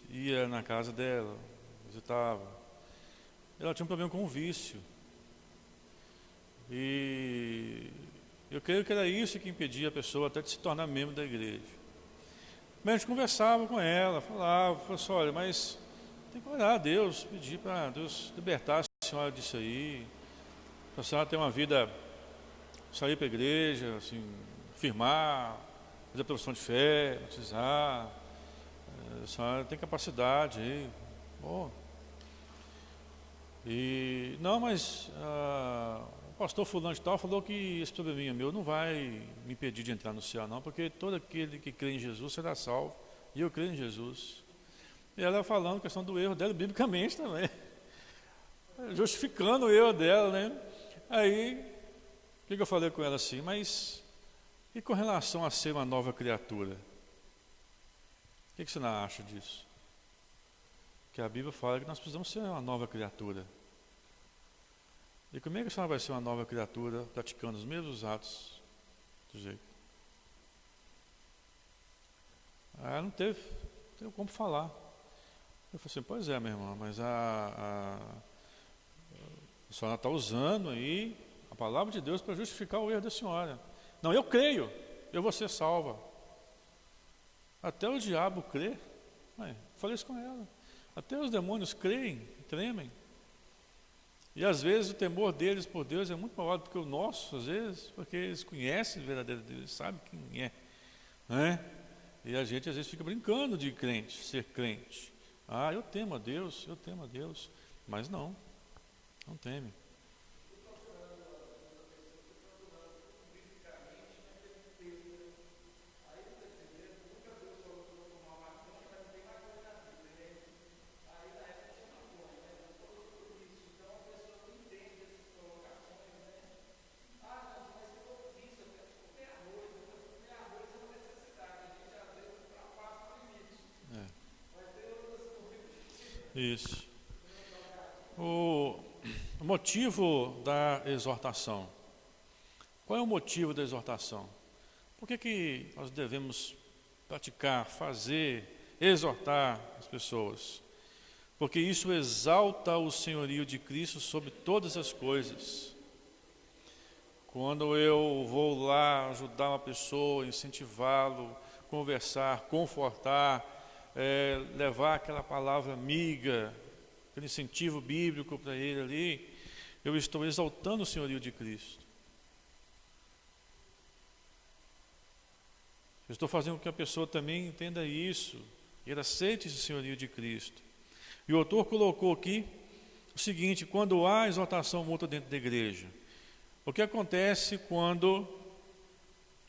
ia na casa dela, visitava. Ela tinha um problema com o vício. E eu creio que era isso que impedia a pessoa até de se tornar membro da igreja. Mas a gente conversava com ela, falava assim, olha, mas tem que orar a Deus, pedir para Deus libertar a senhora disso aí, para a senhora ter uma vida, sair para a igreja, assim, firmar, fazer a profissão de fé, batizar, a senhora tem capacidade aí. Bom. E não, mas o pastor fulano de tal falou que esse probleminha meu não vai me impedir de entrar no céu não, porque todo aquele que crê em Jesus será salvo, e eu creio em Jesus. E ela falando a questão do erro dela biblicamente também, justificando o erro dela, né? Aí, o que eu falei com ela assim, mas e com relação a ser uma nova criatura? O que você não acha disso? Que a Bíblia fala que nós precisamos ser uma nova criatura. E como é que a senhora vai ser uma nova criatura praticando os mesmos atos do jeito? Ela não teve como falar. Eu falei assim, pois é, minha irmã, mas a senhora está usando aí a palavra de Deus para justificar o erro da senhora. Não, eu creio, eu vou ser salva. Até o diabo crê. Falei isso com ela. Até os demônios creem, tremem. E às vezes o temor deles por Deus é muito maior do que o nosso, às vezes, porque eles conhecem o verdadeiro Deus, eles sabem quem é, né? E a gente às vezes fica brincando de crente, ser crente. Eu temo a Deus, mas não teme. Isso. O motivo da exortação. Qual é o motivo da exortação? Por que nós devemos praticar, fazer, exortar as pessoas? Porque isso exalta o senhorio de Cristo sobre todas as coisas. Quando eu vou lá ajudar uma pessoa, incentivá-lo, conversar, confortar, levar aquela palavra amiga, aquele incentivo bíblico para ele ali, eu estou exaltando o senhorio de Cristo. Eu estou fazendo com que a pessoa também entenda isso, e ela aceite esse senhorio de Cristo. E o autor colocou aqui o seguinte: quando há exortação mútua dentro da igreja, o que acontece quando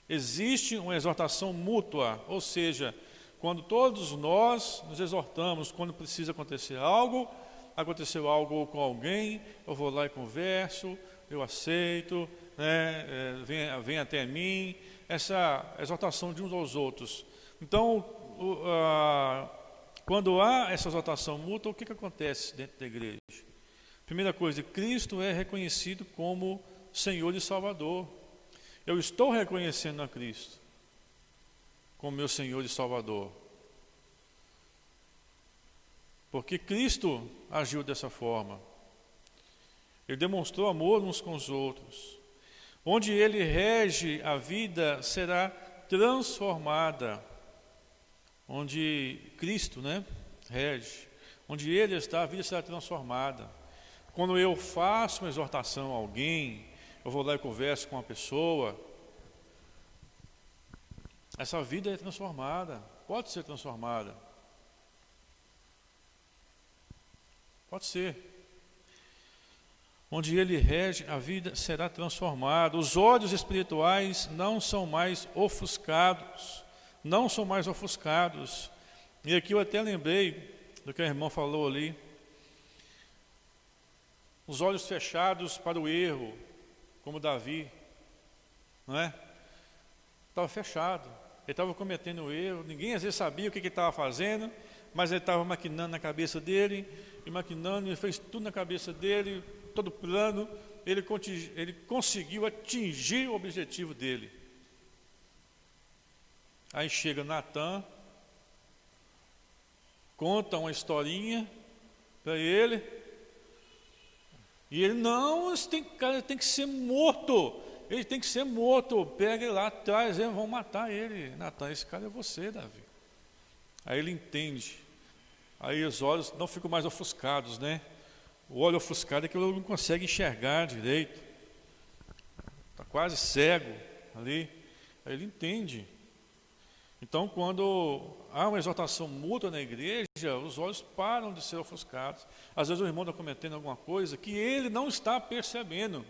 existe uma exortação mútua, ou seja, quando todos nós nos exortamos, quando precisa acontecer algo, aconteceu algo com alguém, eu vou lá e converso, eu aceito, né, vem até mim, essa exortação de uns aos outros. Então, quando há essa exortação mútua, o que acontece dentro da igreja? Primeira coisa, Cristo é reconhecido como Senhor e Salvador. Eu estou reconhecendo a Cristo como meu Senhor e Salvador, porque Cristo agiu dessa forma. Ele demonstrou amor uns com os outros. Onde ele rege, a vida será transformada. Onde Cristo, rege, onde ele está, a vida será transformada. Quando eu faço uma exortação a alguém, eu vou lá e converso com uma pessoa, essa vida é transformada, pode ser transformada. Pode ser. Onde ele rege, a vida será transformada. Os olhos espirituais não são mais ofuscados. Não são mais ofuscados. E aqui eu até lembrei do que a irmã falou ali. Os olhos fechados para o erro, como Davi, não é? Estava fechado. Ele estava cometendo um erro. Ninguém às vezes sabia o que ele estava fazendo, mas ele estava maquinando na cabeça dele, e maquinando, ele fez tudo na cabeça dele, todo plano, ele conseguiu atingir o objetivo dele. Aí chega Natan, conta uma historinha para ele, e ele, não, cara tem que ser morto, ele tem que ser morto, pega ele lá atrás, eles vão matar ele. Natan, esse cara é você, Davi. Aí ele entende, aí os olhos não ficam mais ofuscados, O olho ofuscado é que ele não consegue enxergar direito, está quase cego ali, aí ele entende. Então, quando há uma exortação mútua na igreja, os olhos param de ser ofuscados. Às vezes o irmão está cometendo alguma coisa que ele não está percebendo.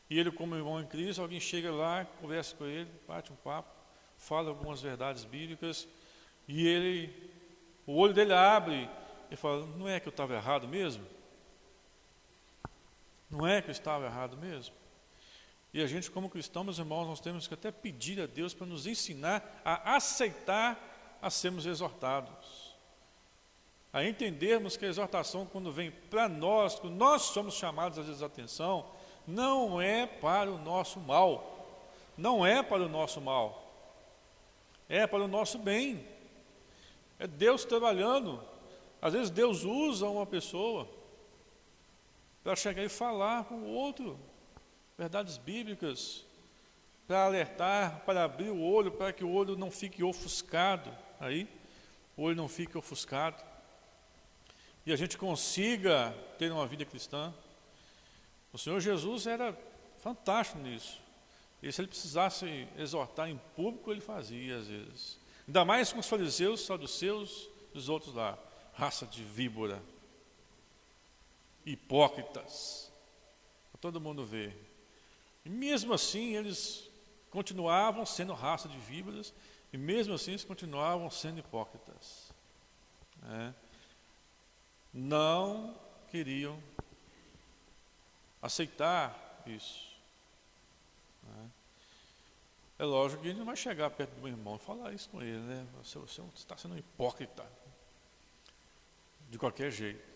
E ele, como irmão em Cristo, alguém chega lá, conversa com ele, bate um papo, fala algumas verdades bíblicas, e o olho dele abre e fala, não é que eu estava errado mesmo? Não é que eu estava errado mesmo? E a gente, como cristãos, meus irmãos, nós temos que até pedir a Deus para nos ensinar a aceitar a sermos exortados. A entendermos que a exortação, quando vem para nós, quando nós somos chamados às vezes a atenção, não é para o nosso mal. Não é para o nosso mal. É para o nosso bem. É Deus trabalhando. Às vezes Deus usa uma pessoa para chegar e falar com o outro verdades bíblicas, para alertar, para abrir o olho, para que o olho não fique ofuscado, o olho não fique ofuscado, e a gente consiga ter uma vida cristã. O Senhor Jesus era fantástico nisso, e se ele precisasse exortar em público, ele fazia às vezes, ainda mais com os fariseus, saduceus, os outros lá, raça de víbora, hipócritas, para todo mundo ver. E mesmo assim eles continuavam sendo raça de víboras, e mesmo assim eles continuavam sendo hipócritas. Não queriam aceitar isso. É lógico que a gente não vai chegar perto do meu irmão e falar isso com ele, Você está sendo um hipócrita, de qualquer jeito.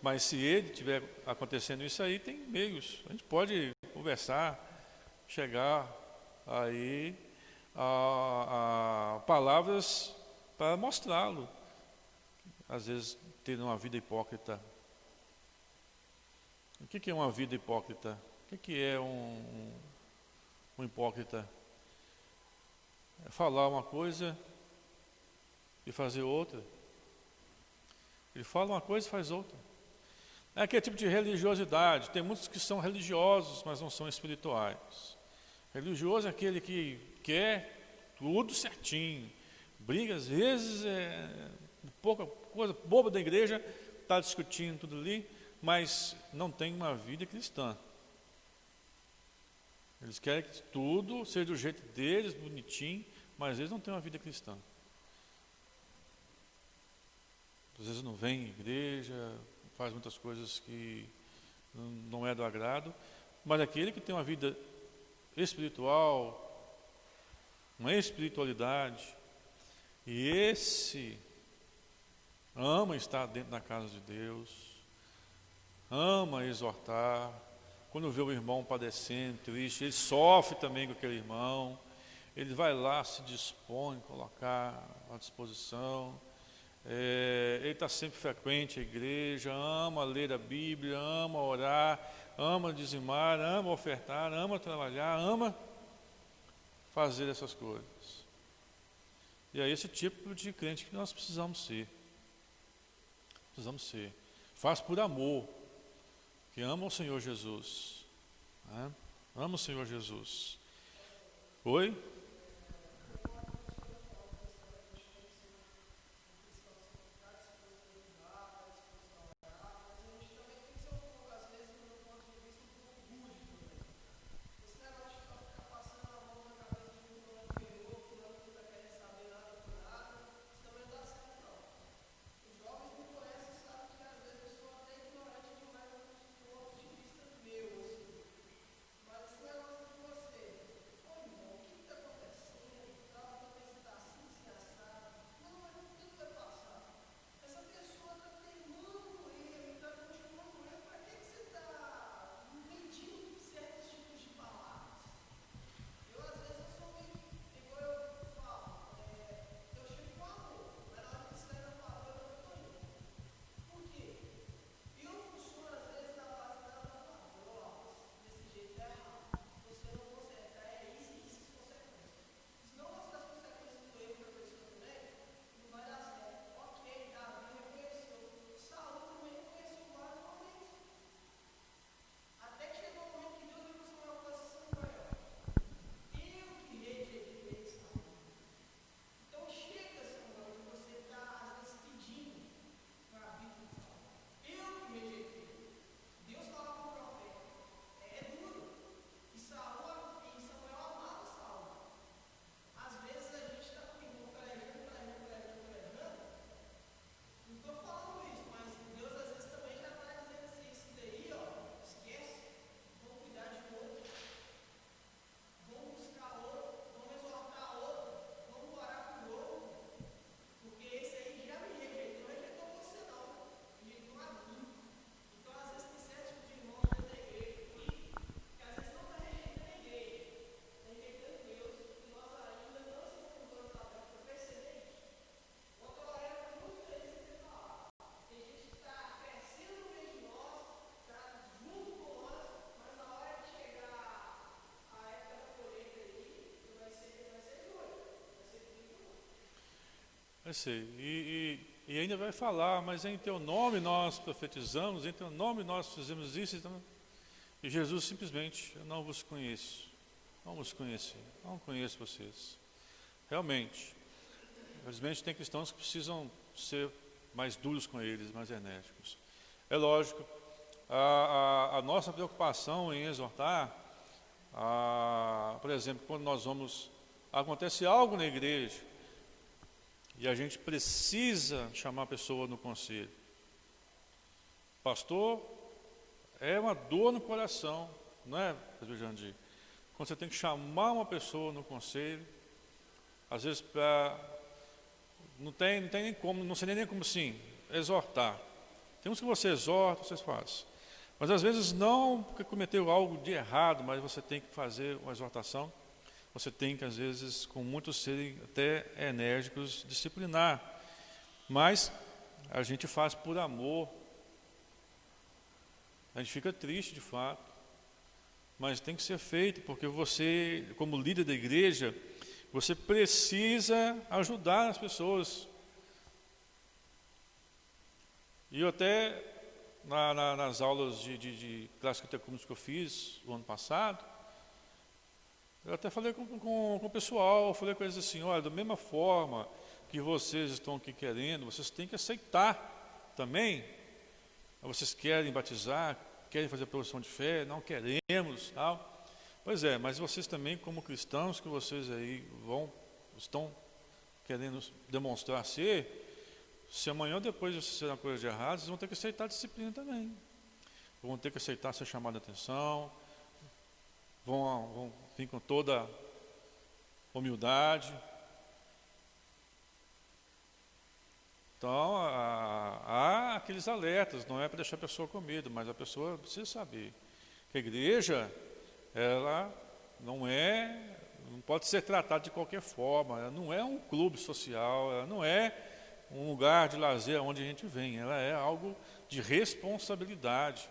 Mas se ele estiver acontecendo isso aí, tem meios. A gente pode conversar, chegar aí a palavras para mostrá-lo. Às vezes, ter uma vida hipócrita. O que é uma vida hipócrita? O que é um hipócrita? É falar uma coisa e fazer outra. Ele fala uma coisa e faz outra. É aquele tipo de religiosidade. Tem muitos que são religiosos, mas não são espirituais. Religioso é aquele que quer tudo certinho. Briga, às vezes, pouca coisa boba da igreja, está discutindo tudo ali, mas não tem uma vida cristã. Eles querem que tudo seja do jeito deles, bonitinho, mas eles não têm uma vida cristã. Às vezes não vem à igreja, faz muitas coisas que não é do agrado, mas aquele que tem uma vida espiritual, uma espiritualidade, e esse ama estar dentro da casa de Deus, ama exortar, quando vê o irmão padecendo, triste, ele sofre também com aquele irmão, ele vai lá, se dispõe, colocar à disposição, ele está sempre frequente à igreja, ama ler a Bíblia, ama orar, ama dizimar, ama ofertar, ama trabalhar, ama fazer essas coisas. E é esse tipo de crente que nós precisamos ser. Precisamos ser. Faz por amor, que ama o Senhor Jesus. Né? Ama o Senhor Jesus. Oi? Eu sei. E ainda vai falar, mas em teu nome nós profetizamos, em teu nome nós fizemos isso. Então, e Jesus simplesmente, eu não vos conheço. Não vos conheci. Não conheço vocês. Realmente. Infelizmente tem cristãos que precisam ser mais duros com eles, mais enérgicos. É lógico, a nossa preocupação em exortar, por exemplo, quando nós vamos, acontece algo na igreja, e a gente precisa chamar a pessoa no conselho. Pastor, é uma dor no coração, não é, pastor Jandir? Quando você tem que chamar uma pessoa no conselho, às vezes não tem nem como, não sei nem como assim, exortar. Tem uns que você exorta, vocês fazem. Mas às vezes não porque cometeu algo de errado, mas você tem que fazer uma exortação. Você tem que, às vezes, com muitos serem até enérgicos, disciplinar. Mas a gente faz por amor. A gente fica triste, de fato. Mas tem que ser feito, porque você, como líder da igreja, você precisa ajudar as pessoas. E eu até, nas aulas de clássico tecônicos que eu fiz o ano passado, eu até falei com o pessoal, falei com eles assim, olha, da mesma forma que vocês estão aqui querendo, vocês têm que aceitar também. Vocês querem batizar, querem fazer a profissão de fé, não queremos, tal. Pois é, mas vocês também, como cristãos, que vocês aí estão querendo demonstrar ser, se amanhã ou depois vocês fizerem uma coisa de errado, vocês vão ter que aceitar a disciplina também. Vão ter que aceitar ser chamado a atenção, vão vir com toda humildade. Então, há aqueles alertas, não é para deixar a pessoa com medo, mas a pessoa precisa saber que a igreja, ela não pode ser tratada de qualquer forma, ela não é um clube social, ela não é um lugar de lazer onde a gente vem, ela é algo de responsabilidade.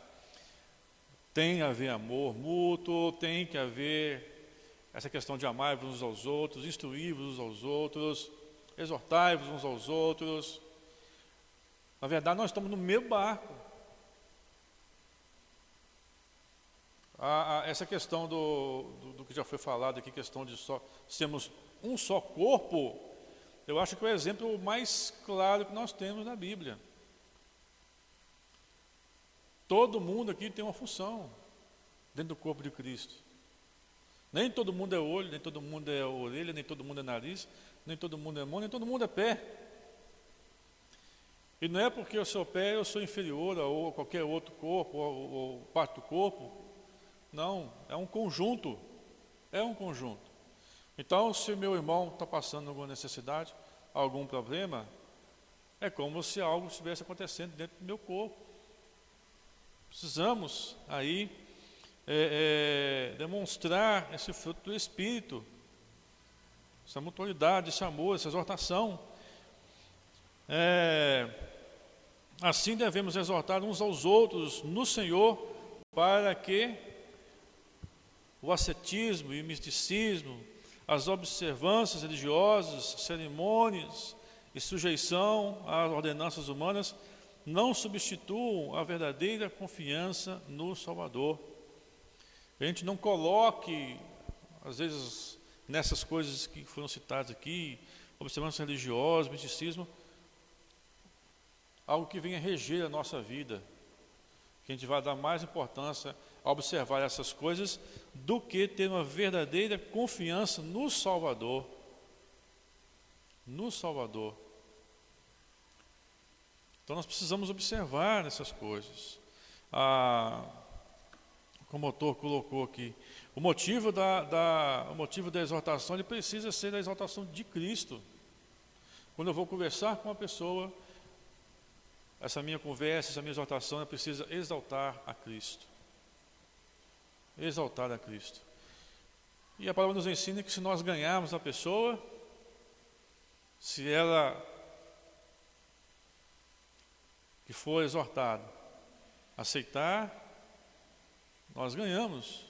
Tem a haver amor mútuo, tem que haver essa questão de amar-vos uns aos outros, instruir-vos uns aos outros, exortar-vos uns aos outros. Na verdade, nós estamos no mesmo barco. Essa questão do que já foi falado aqui, questão de sermos um só corpo, eu acho que é o exemplo mais claro que nós temos na Bíblia. Todo mundo aqui tem uma função dentro do corpo de Cristo. Nem todo mundo é olho, nem todo mundo é orelha, nem todo mundo é nariz, nem todo mundo é mão, nem todo mundo é pé. E não é porque eu sou pé, eu sou inferior a qualquer outro corpo, ou parte do corpo. Não, é um conjunto. É um conjunto. Então, se meu irmão está passando alguma necessidade, algum problema, é como se algo estivesse acontecendo dentro do meu corpo. Precisamos aí demonstrar esse fruto do Espírito, essa mutualidade, esse amor, essa exortação. Assim devemos exortar uns aos outros no Senhor, para que o ascetismo e o misticismo, as observâncias religiosas, cerimônias e sujeição às ordenanças humanas não substituam a verdadeira confiança no Salvador. A gente não coloque, às vezes, nessas coisas que foram citadas aqui, observâncias religiosas, misticismo, algo que venha reger a nossa vida, que a gente vai dar mais importância a observar essas coisas do que ter uma verdadeira confiança no Salvador. No Salvador. Então nós precisamos observar essas coisas. Como o autor colocou aqui, o motivo da exortação, ele precisa ser a exortação de Cristo. Quando eu vou conversar com uma pessoa, essa minha conversa, essa minha exortação, ela precisa exaltar a Cristo. Exaltar a Cristo. E a palavra nos ensina que se nós ganharmos a pessoa, se ela que for exortada aceitar, nós ganhamos.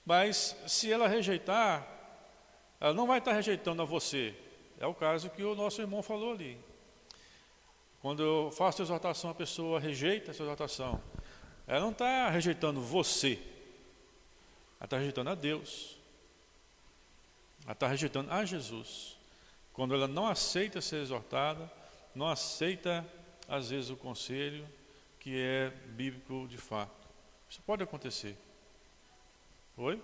Mas se ela rejeitar, ela não vai estar rejeitando a você. É o caso que o nosso irmão falou ali. Quando eu faço a exortação, a pessoa rejeita essa exortação. Ela não está rejeitando você. Ela está rejeitando a Deus. Ela está rejeitando a Jesus. Quando ela não aceita ser exortada, não aceita, às vezes, o conselho que é bíblico de fato. Isso pode acontecer. Oi?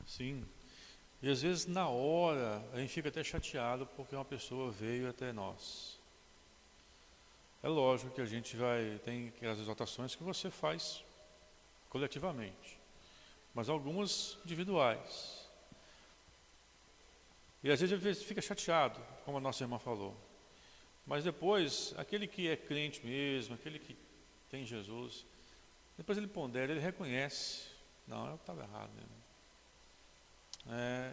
Sim. E às vezes na hora a gente fica até chateado porque uma pessoa veio até nós. É lógico que a gente tem as exortações que você faz coletivamente, mas algumas individuais. E às vezes a gente fica chateado, como a nossa irmã falou. Mas depois, aquele que é crente mesmo, aquele que tem Jesus, depois ele pondera, ele reconhece. Não, eu estava errado mesmo.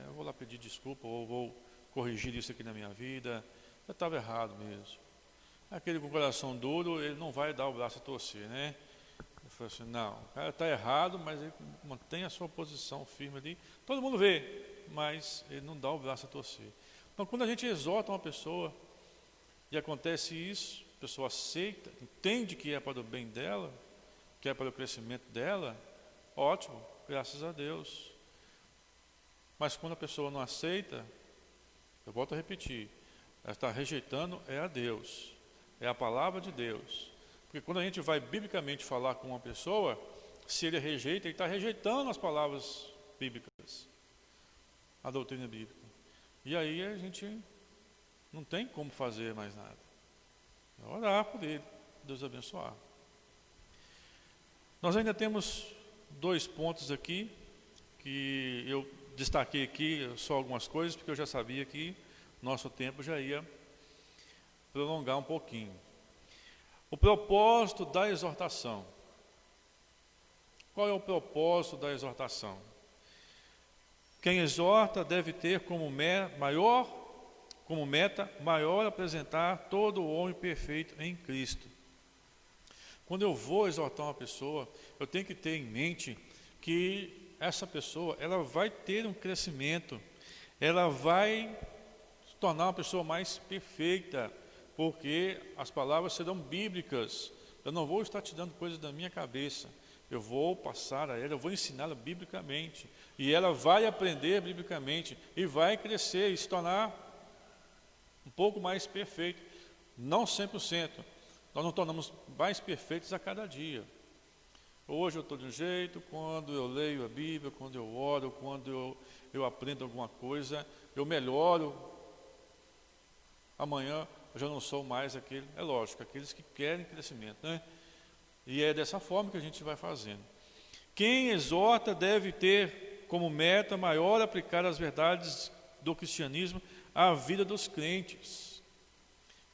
Eu vou lá pedir desculpa, ou vou corrigir isso aqui na minha vida. Eu estava errado mesmo. Aquele com o coração duro, ele não vai dar o braço a torcer, né? Eu falei assim, não, o cara está errado, mas ele mantém a sua posição firme ali. Todo mundo vê, mas ele não dá o braço a torcer. Então, quando a gente exorta uma pessoa, e acontece isso, a pessoa aceita, entende que é para o bem dela, que é para o crescimento dela, ótimo, graças a Deus. Mas quando a pessoa não aceita, Eu volto a repetir. Ela está rejeitando é a Deus, é a palavra de Deus. Porque quando a gente vai biblicamente falar com uma pessoa, se ele rejeita, ele está rejeitando as palavras bíblicas, a doutrina bíblica. E aí a gente não tem como fazer mais nada. É orar por ele, Deus abençoar. Nós ainda temos 2 pontos aqui, que eu destaquei aqui só algumas coisas, porque eu já sabia que nosso tempo já ia prolongar um pouquinho. O propósito da exortação. Qual é o propósito da exortação? Quem exorta deve ter como meta maior apresentar todo o homem perfeito em Cristo. Quando eu vou exortar uma pessoa, eu tenho que ter em mente que essa pessoa, ela vai ter um crescimento, ela vai se tornar uma pessoa mais perfeita, porque as palavras serão bíblicas. Eu não vou estar te dando coisas da minha cabeça, eu vou passar a ela, eu vou ensiná-la biblicamente, e ela vai aprender biblicamente, e vai crescer e se tornar um pouco mais perfeito, não 100%, nós nos tornamos mais perfeitos a cada dia. Hoje eu estou de um jeito, quando eu leio a Bíblia, quando eu oro, quando eu aprendo alguma coisa, eu melhoro. Amanhã eu já não sou mais aquele, é lógico, aqueles que querem crescimento, né? E é dessa forma que a gente vai fazendo. Quem exorta deve ter como meta maior aplicar as verdades do cristianismo à vida dos crentes.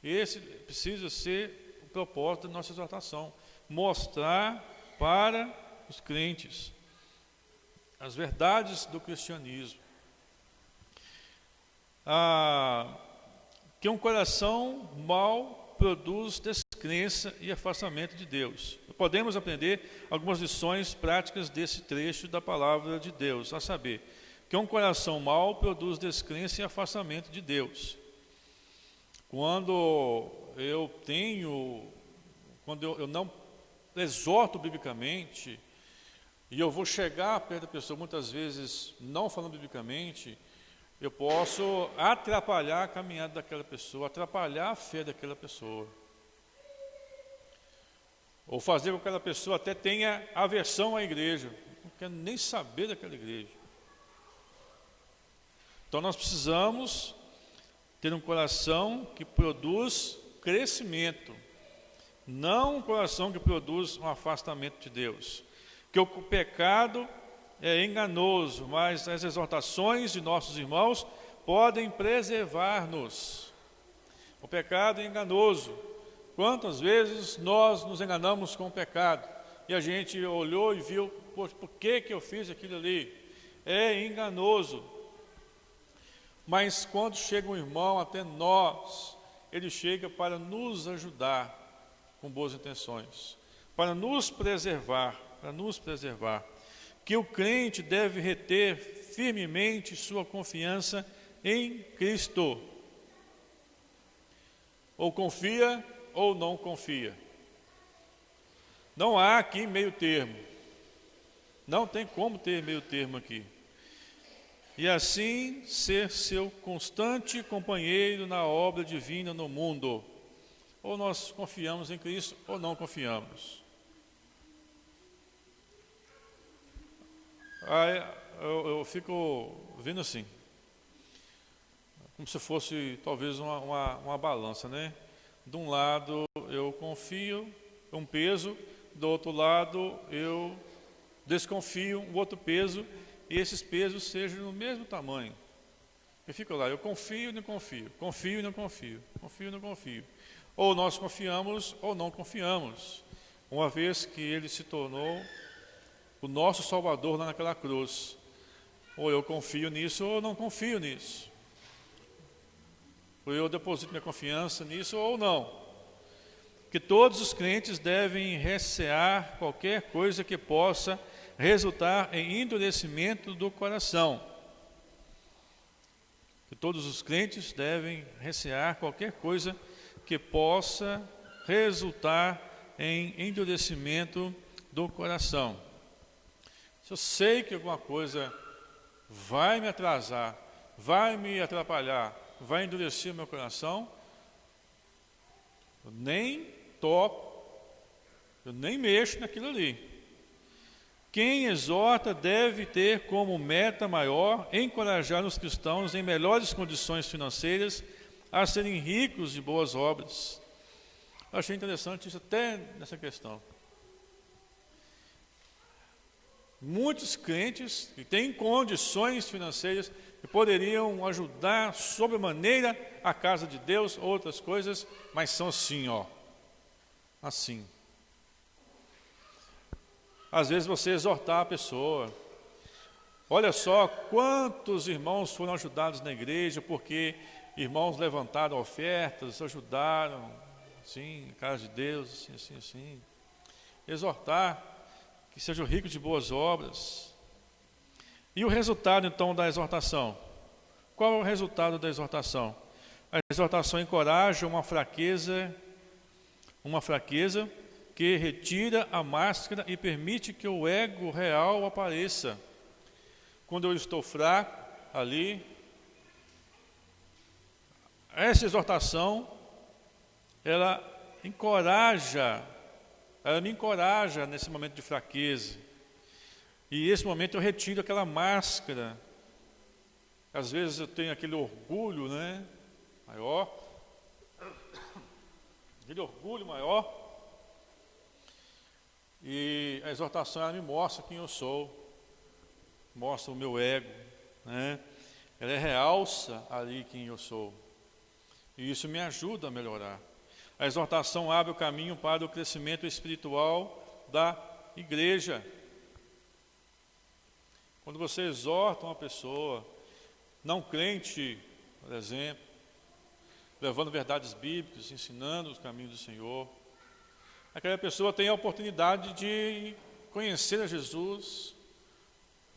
Esse precisa ser o propósito da nossa exortação, mostrar para os crentes as verdades do cristianismo. Que um coração mau produz descrença e afastamento de Deus. Podemos aprender algumas lições práticas desse trecho da palavra de Deus, a saber, que um coração mau produz descrença e afastamento de Deus. Quando eu não exorto biblicamente, e eu vou chegar perto da pessoa, muitas vezes não falando biblicamente, eu posso atrapalhar a caminhada daquela pessoa, atrapalhar a fé daquela pessoa. Ou fazer com que aquela pessoa até tenha aversão à igreja, não quer nem saber daquela igreja. Então nós precisamos ter um coração que produz crescimento, não um coração que produz um afastamento de Deus. Que o pecado é enganoso, mas as exortações de nossos irmãos podem preservar-nos. O pecado é enganoso. Quantas vezes nós nos enganamos com o pecado e a gente olhou e viu, poxa, por que eu fiz aquilo ali? É enganoso. Mas quando chega um irmão até nós, ele chega para nos ajudar com boas intenções, para nos preservar, que o crente deve reter firmemente sua confiança em Cristo. Ou confia ou não confia. Não há aqui meio termo. Não tem como ter meio termo aqui. E assim ser seu constante companheiro na obra divina no mundo. Ou nós confiamos em Cristo ou não confiamos. Aí eu fico vendo assim, como se fosse talvez uma balança, né? De um lado eu confio, um peso, do outro lado eu desconfio, um outro peso, e esses pesos sejam no mesmo tamanho. Eu fico lá, eu confio e não confio, confio e não confio, confio e não confio. Ou nós confiamos ou não confiamos, uma vez que ele se tornou o nosso Salvador lá naquela cruz. Ou eu confio nisso ou não confio nisso. Ou eu deposito minha confiança nisso ou não. Que todos os crentes devem recear qualquer coisa que possa resultar em endurecimento do coração. Que todos os crentes devem recear qualquer coisa que possa resultar em endurecimento do coração. Se eu sei que alguma coisa vai me atrasar, vai me atrapalhar, vai endurecer o meu coração, eu nem toco, eu nem mexo naquilo ali. Quem exorta deve ter como meta maior encorajar os cristãos em melhores condições financeiras a serem ricos de boas obras. Eu achei interessante isso até nessa questão. Muitos crentes que têm condições financeiras que poderiam ajudar sobremaneira a casa de Deus, outras coisas, mas são assim, ó. Assim. Às vezes você exortar a pessoa. Olha só quantos irmãos foram ajudados na igreja, porque irmãos levantaram ofertas, ajudaram, assim, a casa de Deus, assim. Exortar que sejam ricos de boas obras. E o resultado, então, da exortação? Qual é o resultado da exortação? A exortação encoraja uma fraqueza que retira a máscara e permite que o ego real apareça. Quando eu estou fraco ali, essa exortação, ela me encoraja nesse momento de fraqueza. E nesse momento eu retiro aquela máscara. Às vezes eu tenho aquele orgulho, né, maior. Aquele orgulho maior. E a exortação, ela me mostra quem eu sou. Mostra o meu ego, né? Ela realça ali quem eu sou. E isso me ajuda a melhorar. A exortação abre o caminho para o crescimento espiritual da igreja. Quando você exorta uma pessoa, não crente, por exemplo, levando verdades bíblicas, ensinando os caminhos do Senhor, aquela pessoa tem a oportunidade de conhecer a Jesus,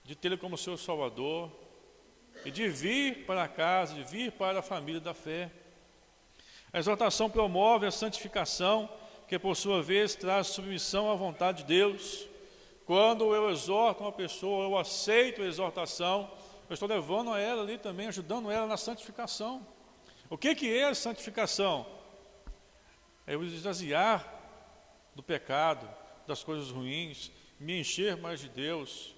de tê-lo como seu Salvador, e de vir para a casa, de vir para a família da fé. A exortação promove a santificação, que por sua vez traz submissão à vontade de Deus. Quando eu exorto uma pessoa, eu aceito a exortação, eu estou levando a ela ali também, ajudando ela na santificação. O que é a santificação? É eu esvaziar do pecado, das coisas ruins, me encher mais de Deus.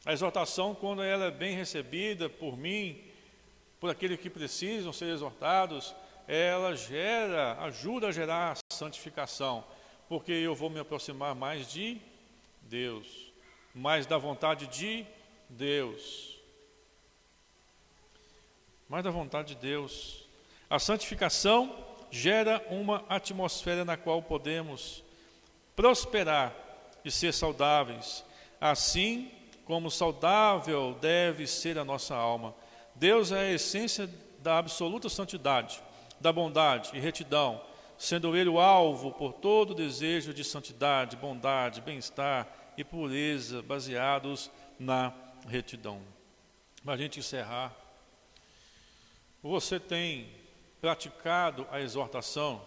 A exortação, quando ela é bem recebida por mim, por aqueles que precisam ser exortados, ela ajuda a gerar a santificação, porque eu vou me aproximar mais de Deus, mais da vontade de Deus. Mais da vontade de Deus. A santificação gera uma atmosfera na qual podemos prosperar e ser saudáveis, assim como saudável deve ser a nossa alma. Deus é a essência da absoluta santidade, da bondade e retidão, sendo Ele o alvo por todo o desejo de santidade, bondade, bem-estar e pureza, baseados na retidão. Para a gente encerrar, você tem praticado a exortação?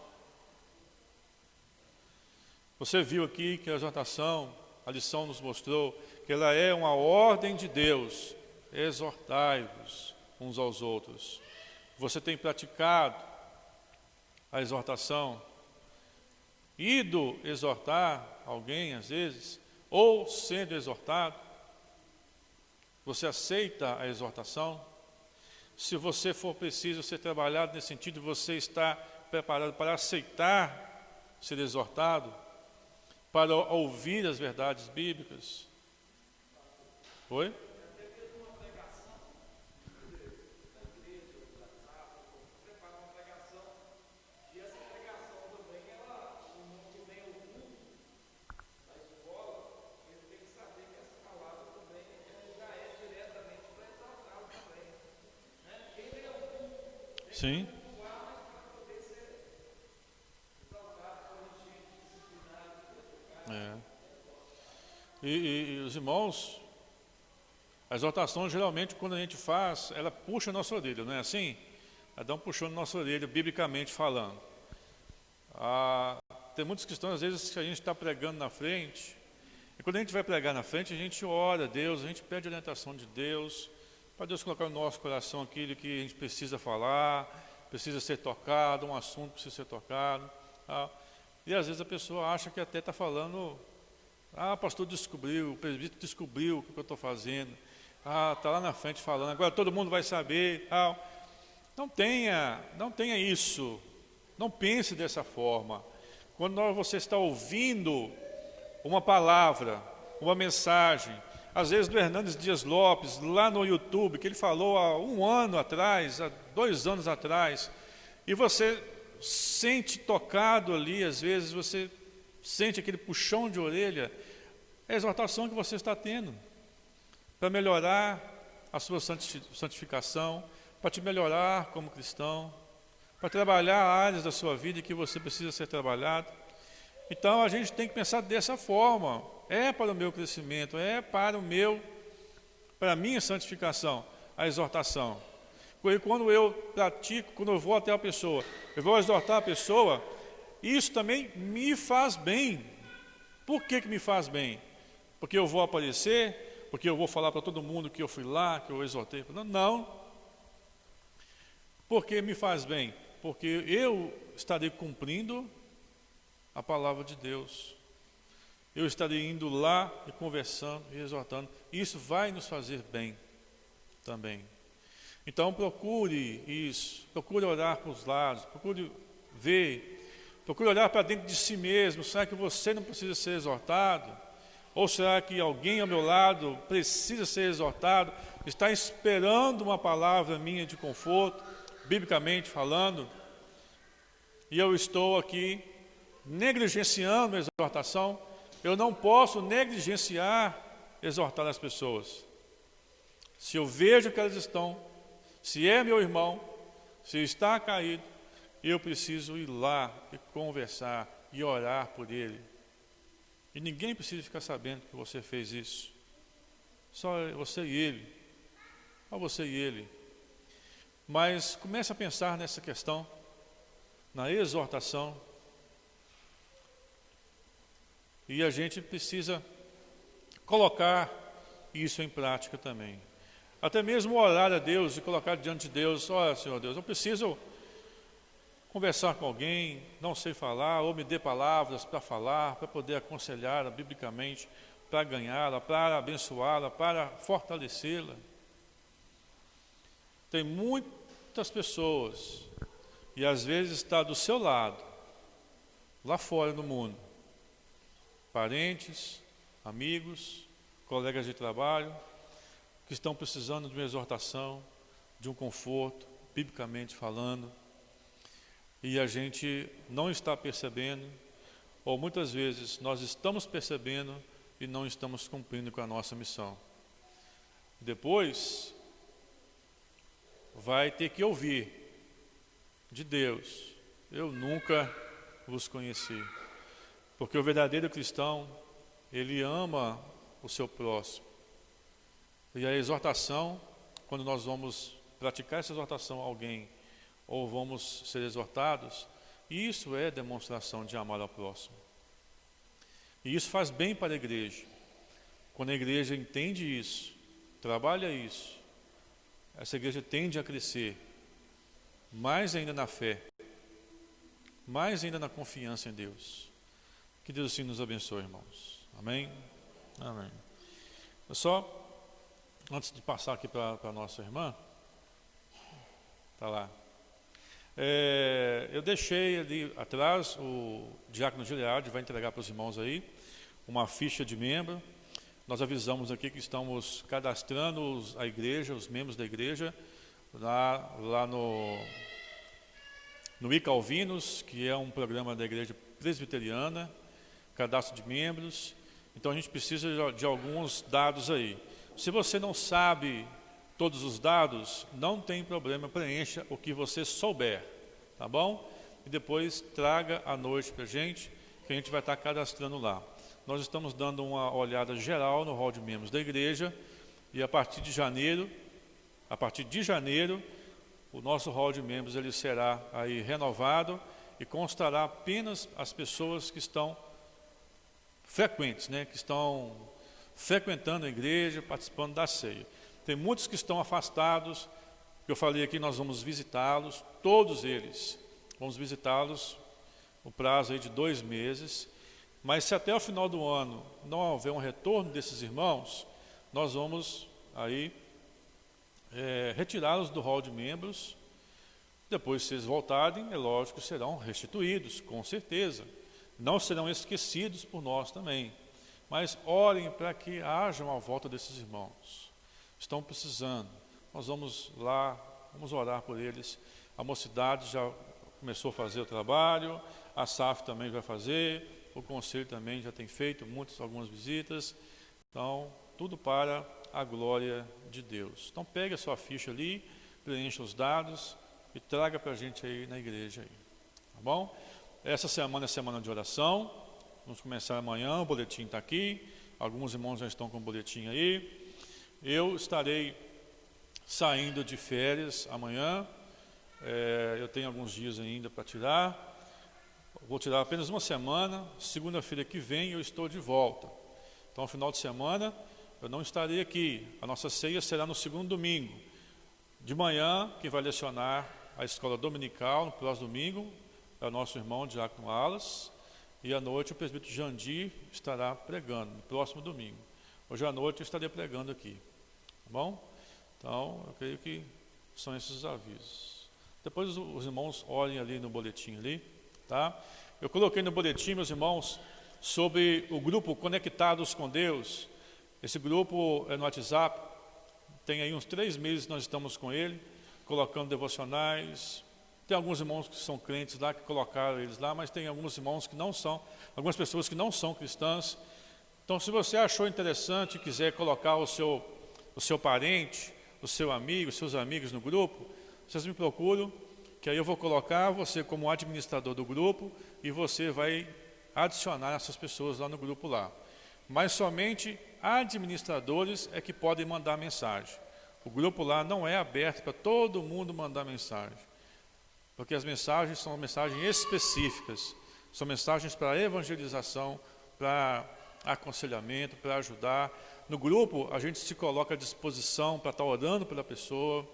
Você viu aqui que a exortação, a lição nos mostrou que ela é uma ordem de Deus, exortai-vos uns aos outros. Você tem praticado a exortação, ido exortar alguém às vezes, ou sendo exortado? Você aceita a exortação? Se você for preciso ser trabalhado nesse sentido, você está preparado para aceitar ser exortado, para ouvir as verdades bíblicas? Oi? Sim. E os irmãos, a exortação geralmente quando a gente faz, ela puxa a nossa orelha, não é assim? Ela dá um puxão na nossa orelha, biblicamente falando. Tem muitos cristãos, às vezes, que a gente está pregando na frente, e quando a gente vai pregar na frente, a gente ora a Deus, a gente pede a orientação de Deus, para Deus colocar no nosso coração aquilo que a gente precisa falar, precisa ser tocado, um assunto precisa ser tocado. Tá? E às vezes a pessoa acha que até está falando, o pastor descobriu, o presbítero descobriu o que eu estou fazendo, está lá na frente falando, agora todo mundo vai saber. Não tenha isso, não pense dessa forma. Quando você está ouvindo uma palavra, uma mensagem, às vezes do Hernandes Dias Lopes, lá no YouTube, que ele falou há 1 ano atrás, há 2 anos atrás, e você sente tocado ali, às vezes você sente aquele puxão de orelha, é a exortação que você está tendo, para melhorar a sua santificação, para te melhorar como cristão, para trabalhar áreas da sua vida que você precisa ser trabalhado. Então a gente tem que pensar dessa forma, é para o meu crescimento, é para a minha santificação, a exortação. Porque quando eu pratico, quando eu vou até a pessoa, eu vou exortar a pessoa, isso também me faz bem. Por que me faz bem? Porque eu vou aparecer, porque eu vou falar para todo mundo que eu fui lá, que eu exortei. Não. Porque me faz bem? Porque eu estarei cumprindo a palavra de Deus. Eu estarei indo lá e conversando e exortando. Isso vai nos fazer bem também. Então procure isso, procure orar para os lados, procure ver, procure olhar para dentro de si mesmo. Será que você não precisa ser exortado? Ou será que alguém ao meu lado precisa ser exortado, está esperando uma palavra minha de conforto, biblicamente falando, e eu estou aqui negligenciando a exortação? Eu não posso negligenciar exortar as pessoas. Se eu vejo que elas estão, se é meu irmão, se está caído, eu preciso ir lá e conversar e orar por ele. E ninguém precisa ficar sabendo que você fez isso. Só você e ele. Só você e ele. Mas comece a pensar nessa questão, na exortação. E a gente precisa colocar isso em prática também. Até mesmo orar a Deus e colocar diante de Deus: olha, Senhor Deus, eu preciso conversar com alguém, não sei falar, ou me dê palavras para falar, para poder aconselhá-la biblicamente, para ganhá-la, para abençoá-la, para fortalecê-la. Tem muitas pessoas, e às vezes está do seu lado, lá fora no mundo, parentes, amigos, colegas de trabalho, que estão precisando de uma exortação, de um conforto, biblicamente falando, e a gente não está percebendo, ou muitas vezes nós estamos percebendo e não estamos cumprindo com a nossa missão. Depois, vai ter que ouvir de Deus: eu nunca vos conheci. Porque o verdadeiro cristão, ele ama o seu próximo. E a exortação, quando nós vamos praticar essa exortação a alguém, ou vamos ser exortados, isso é demonstração de amar ao próximo. E isso faz bem para a igreja. Quando a igreja entende isso, trabalha isso, essa igreja tende a crescer, mais ainda na fé, mais ainda na confiança em Deus. Que Deus assim nos abençoe, irmãos. Amém? Amém. Só, antes de passar aqui para a nossa irmã, está lá. Eu deixei ali atrás, o diácono Gilead vai entregar para os irmãos aí uma ficha de membro. Nós avisamos aqui que estamos cadastrando a igreja, os membros da igreja, lá no iCalvinos, que é um programa da igreja presbiteriana, cadastro de membros. Então a gente precisa de alguns dados aí. Se você não sabe todos os dados, não tem problema, preencha o que você souber, tá bom? E depois traga à noite para a gente, que a gente vai estar cadastrando lá. Nós estamos dando uma olhada geral no hall de membros da igreja, e a partir de janeiro, o nosso hall de membros ele será aí renovado e constará apenas as pessoas que estão frequentes, né, que estão frequentando a igreja, participando da ceia. Tem muitos que estão afastados, que eu falei aqui, nós vamos visitá-los, todos eles. Vamos visitá-los o prazo aí de 2 meses. Mas se até o final do ano não houver um retorno desses irmãos, nós vamos aí retirá-los do hall de membros. Depois, se eles voltarem, é lógico que serão restituídos, com certeza. Não serão esquecidos por nós também. Mas orem para que haja uma volta desses irmãos. Estão precisando. Nós vamos lá, vamos orar por eles. A mocidade já começou a fazer o trabalho, a SAF também vai fazer, o conselho também já tem feito algumas visitas. Então, tudo para a glória de Deus. Então, pegue a sua ficha ali, preencha os dados e traga para a gente aí na igreja. Aí, tá bom? Essa semana é semana de oração. Vamos começar amanhã, o boletim está aqui. Alguns irmãos já estão com o boletim aí. Eu estarei saindo de férias amanhã. Eu tenho alguns dias ainda para tirar. Vou tirar apenas uma semana. Segunda-feira que vem eu estou de volta. Então, no final de semana, eu não estarei aqui. A nossa ceia será no segundo domingo. De manhã, quem vai lecionar a escola dominical no próximo domingo é o nosso irmão Diácono Alas. E à noite o presbítero Jandir estará pregando no próximo domingo. Hoje à noite eu estarei pregando aqui. Tá bom? Então, eu creio que são esses os avisos. Depois os irmãos olhem ali no boletim ali, tá? Eu coloquei no boletim, meus irmãos, sobre o grupo Conectados com Deus. Esse grupo é no WhatsApp. Tem aí uns 3 meses que nós estamos com ele, colocando devocionais. Tem alguns irmãos que são crentes lá, que colocaram eles lá, mas tem alguns irmãos que não são, algumas pessoas que não são cristãs. Então, se você achou interessante e quiser colocar o seu parente, o seu amigo, os seus amigos no grupo, vocês me procuram, que aí eu vou colocar você como administrador do grupo e você vai adicionar essas pessoas lá no grupo lá. Mas somente administradores é que podem mandar mensagem. O grupo lá não é aberto para todo mundo mandar mensagem. Porque as mensagens são mensagens específicas, são mensagens para evangelização, para aconselhamento, para ajudar. No grupo, a gente se coloca à disposição para estar orando pela pessoa.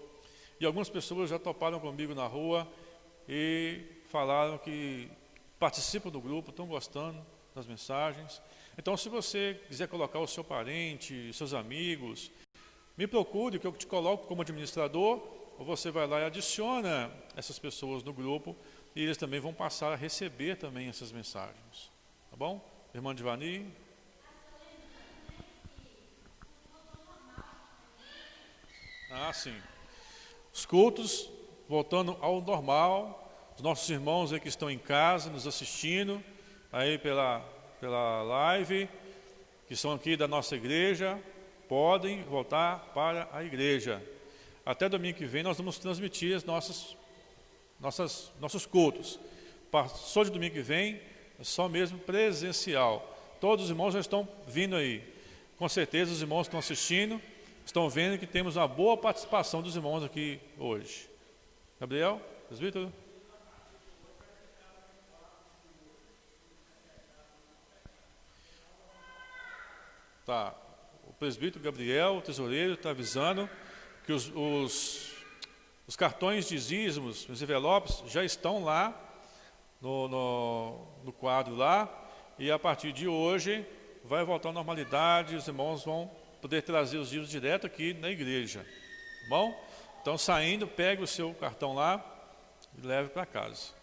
E algumas pessoas já toparam comigo na rua e falaram que participam do grupo, estão gostando das mensagens. Então, se você quiser colocar o seu parente, seus amigos, me procure, que eu te coloco como administrador, ou você vai lá e adiciona essas pessoas no grupo e eles também vão passar a receber também essas mensagens. Tá bom? Irmã Divani? Ah, sim. Os cultos voltando ao normal. Os nossos irmãos aí que estão em casa nos assistindo aí pela live, que são aqui da nossa igreja, podem voltar para a igreja. Até domingo que vem nós vamos transmitir nossos cultos. Passou de domingo que vem, é só mesmo presencial. Todos os irmãos já estão vindo aí. Com certeza os irmãos estão assistindo, estão vendo que temos uma boa participação dos irmãos aqui hoje. Gabriel, presbítero? Tá. O presbítero Gabriel, o tesoureiro, está avisando que os cartões de dízimos, os envelopes, já estão lá no quadro lá, e a partir de hoje vai voltar à normalidade, os irmãos vão poder trazer os dízimos direto aqui na igreja. Tá bom? Então, saindo, pegue o seu cartão lá e leve para casa.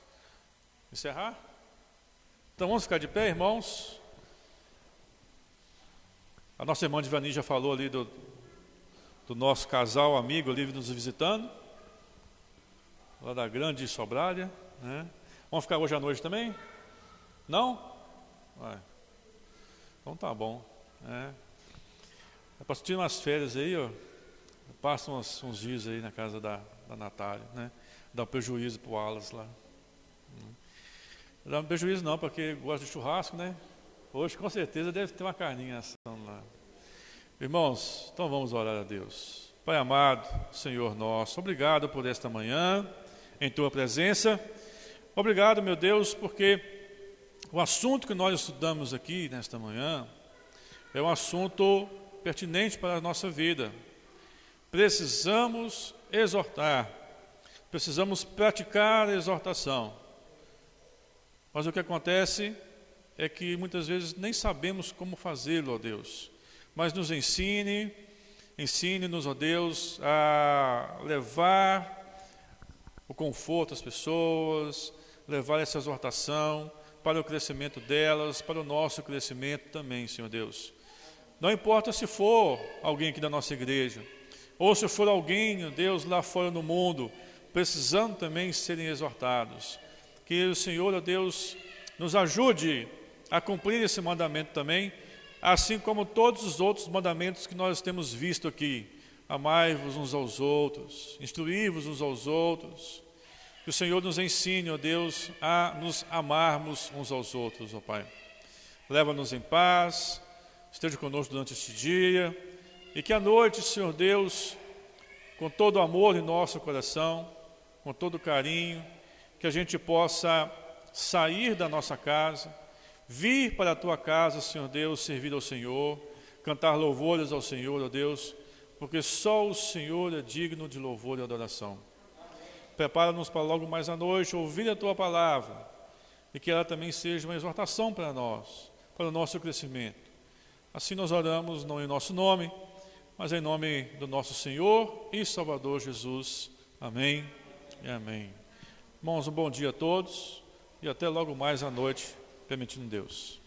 Encerrar? Então, vamos ficar de pé, irmãos. A nossa irmã Divani já falou ali do nosso casal amigo ali nos visitando, lá da Grande Sobrália, né? Vamos ficar hoje à noite também? Não? Vai. Então tá bom. É para tirar umas férias aí, ó. Passa uns dias aí na casa da Natália, né? Dá um prejuízo pro Alas lá. Não dá um prejuízo não, porque gosta de churrasco, né? Hoje com certeza deve ter uma carninha assando lá. Irmãos, então vamos orar a Deus. Pai amado, Senhor nosso, obrigado por esta manhã, em Tua presença. Obrigado, meu Deus, porque o assunto que nós estudamos aqui nesta manhã é um assunto pertinente para a nossa vida. precisamos exortar, precisamos praticar a exortação. Mas o que acontece é que muitas vezes nem sabemos como fazê-lo, ó Deus. Mas nos ensine-nos, ó Deus, a levar o conforto às pessoas, levar essa exortação para o crescimento delas, para o nosso crescimento também, Senhor Deus. Não importa se for alguém aqui da nossa igreja, ou se for alguém, ó Deus, lá fora no mundo, precisando também serem exortados. Que o Senhor, ó Deus, nos ajude a cumprir esse mandamento também, assim como todos os outros mandamentos que nós temos visto aqui. Amai-vos uns aos outros, instruí-vos uns aos outros. Que o Senhor nos ensine, ó Deus, a nos amarmos uns aos outros, ó Pai. Leva-nos em paz, esteja conosco durante este dia, e que à noite, Senhor Deus, com todo o amor em nosso coração, com todo o carinho, que a gente possa sair da nossa casa, vir para a Tua casa, Senhor Deus, servir ao Senhor, cantar louvores ao Senhor, ó Deus, porque só o Senhor é digno de louvor e adoração. Prepara-nos para logo mais à noite ouvir a Tua palavra, e que ela também seja uma exortação para nós, para o nosso crescimento. Assim nós oramos, não em nosso nome, mas em nome do nosso Senhor e Salvador Jesus. Amém e amém. Irmãos, um bom dia a todos e até logo mais à noite, permitindo Deus.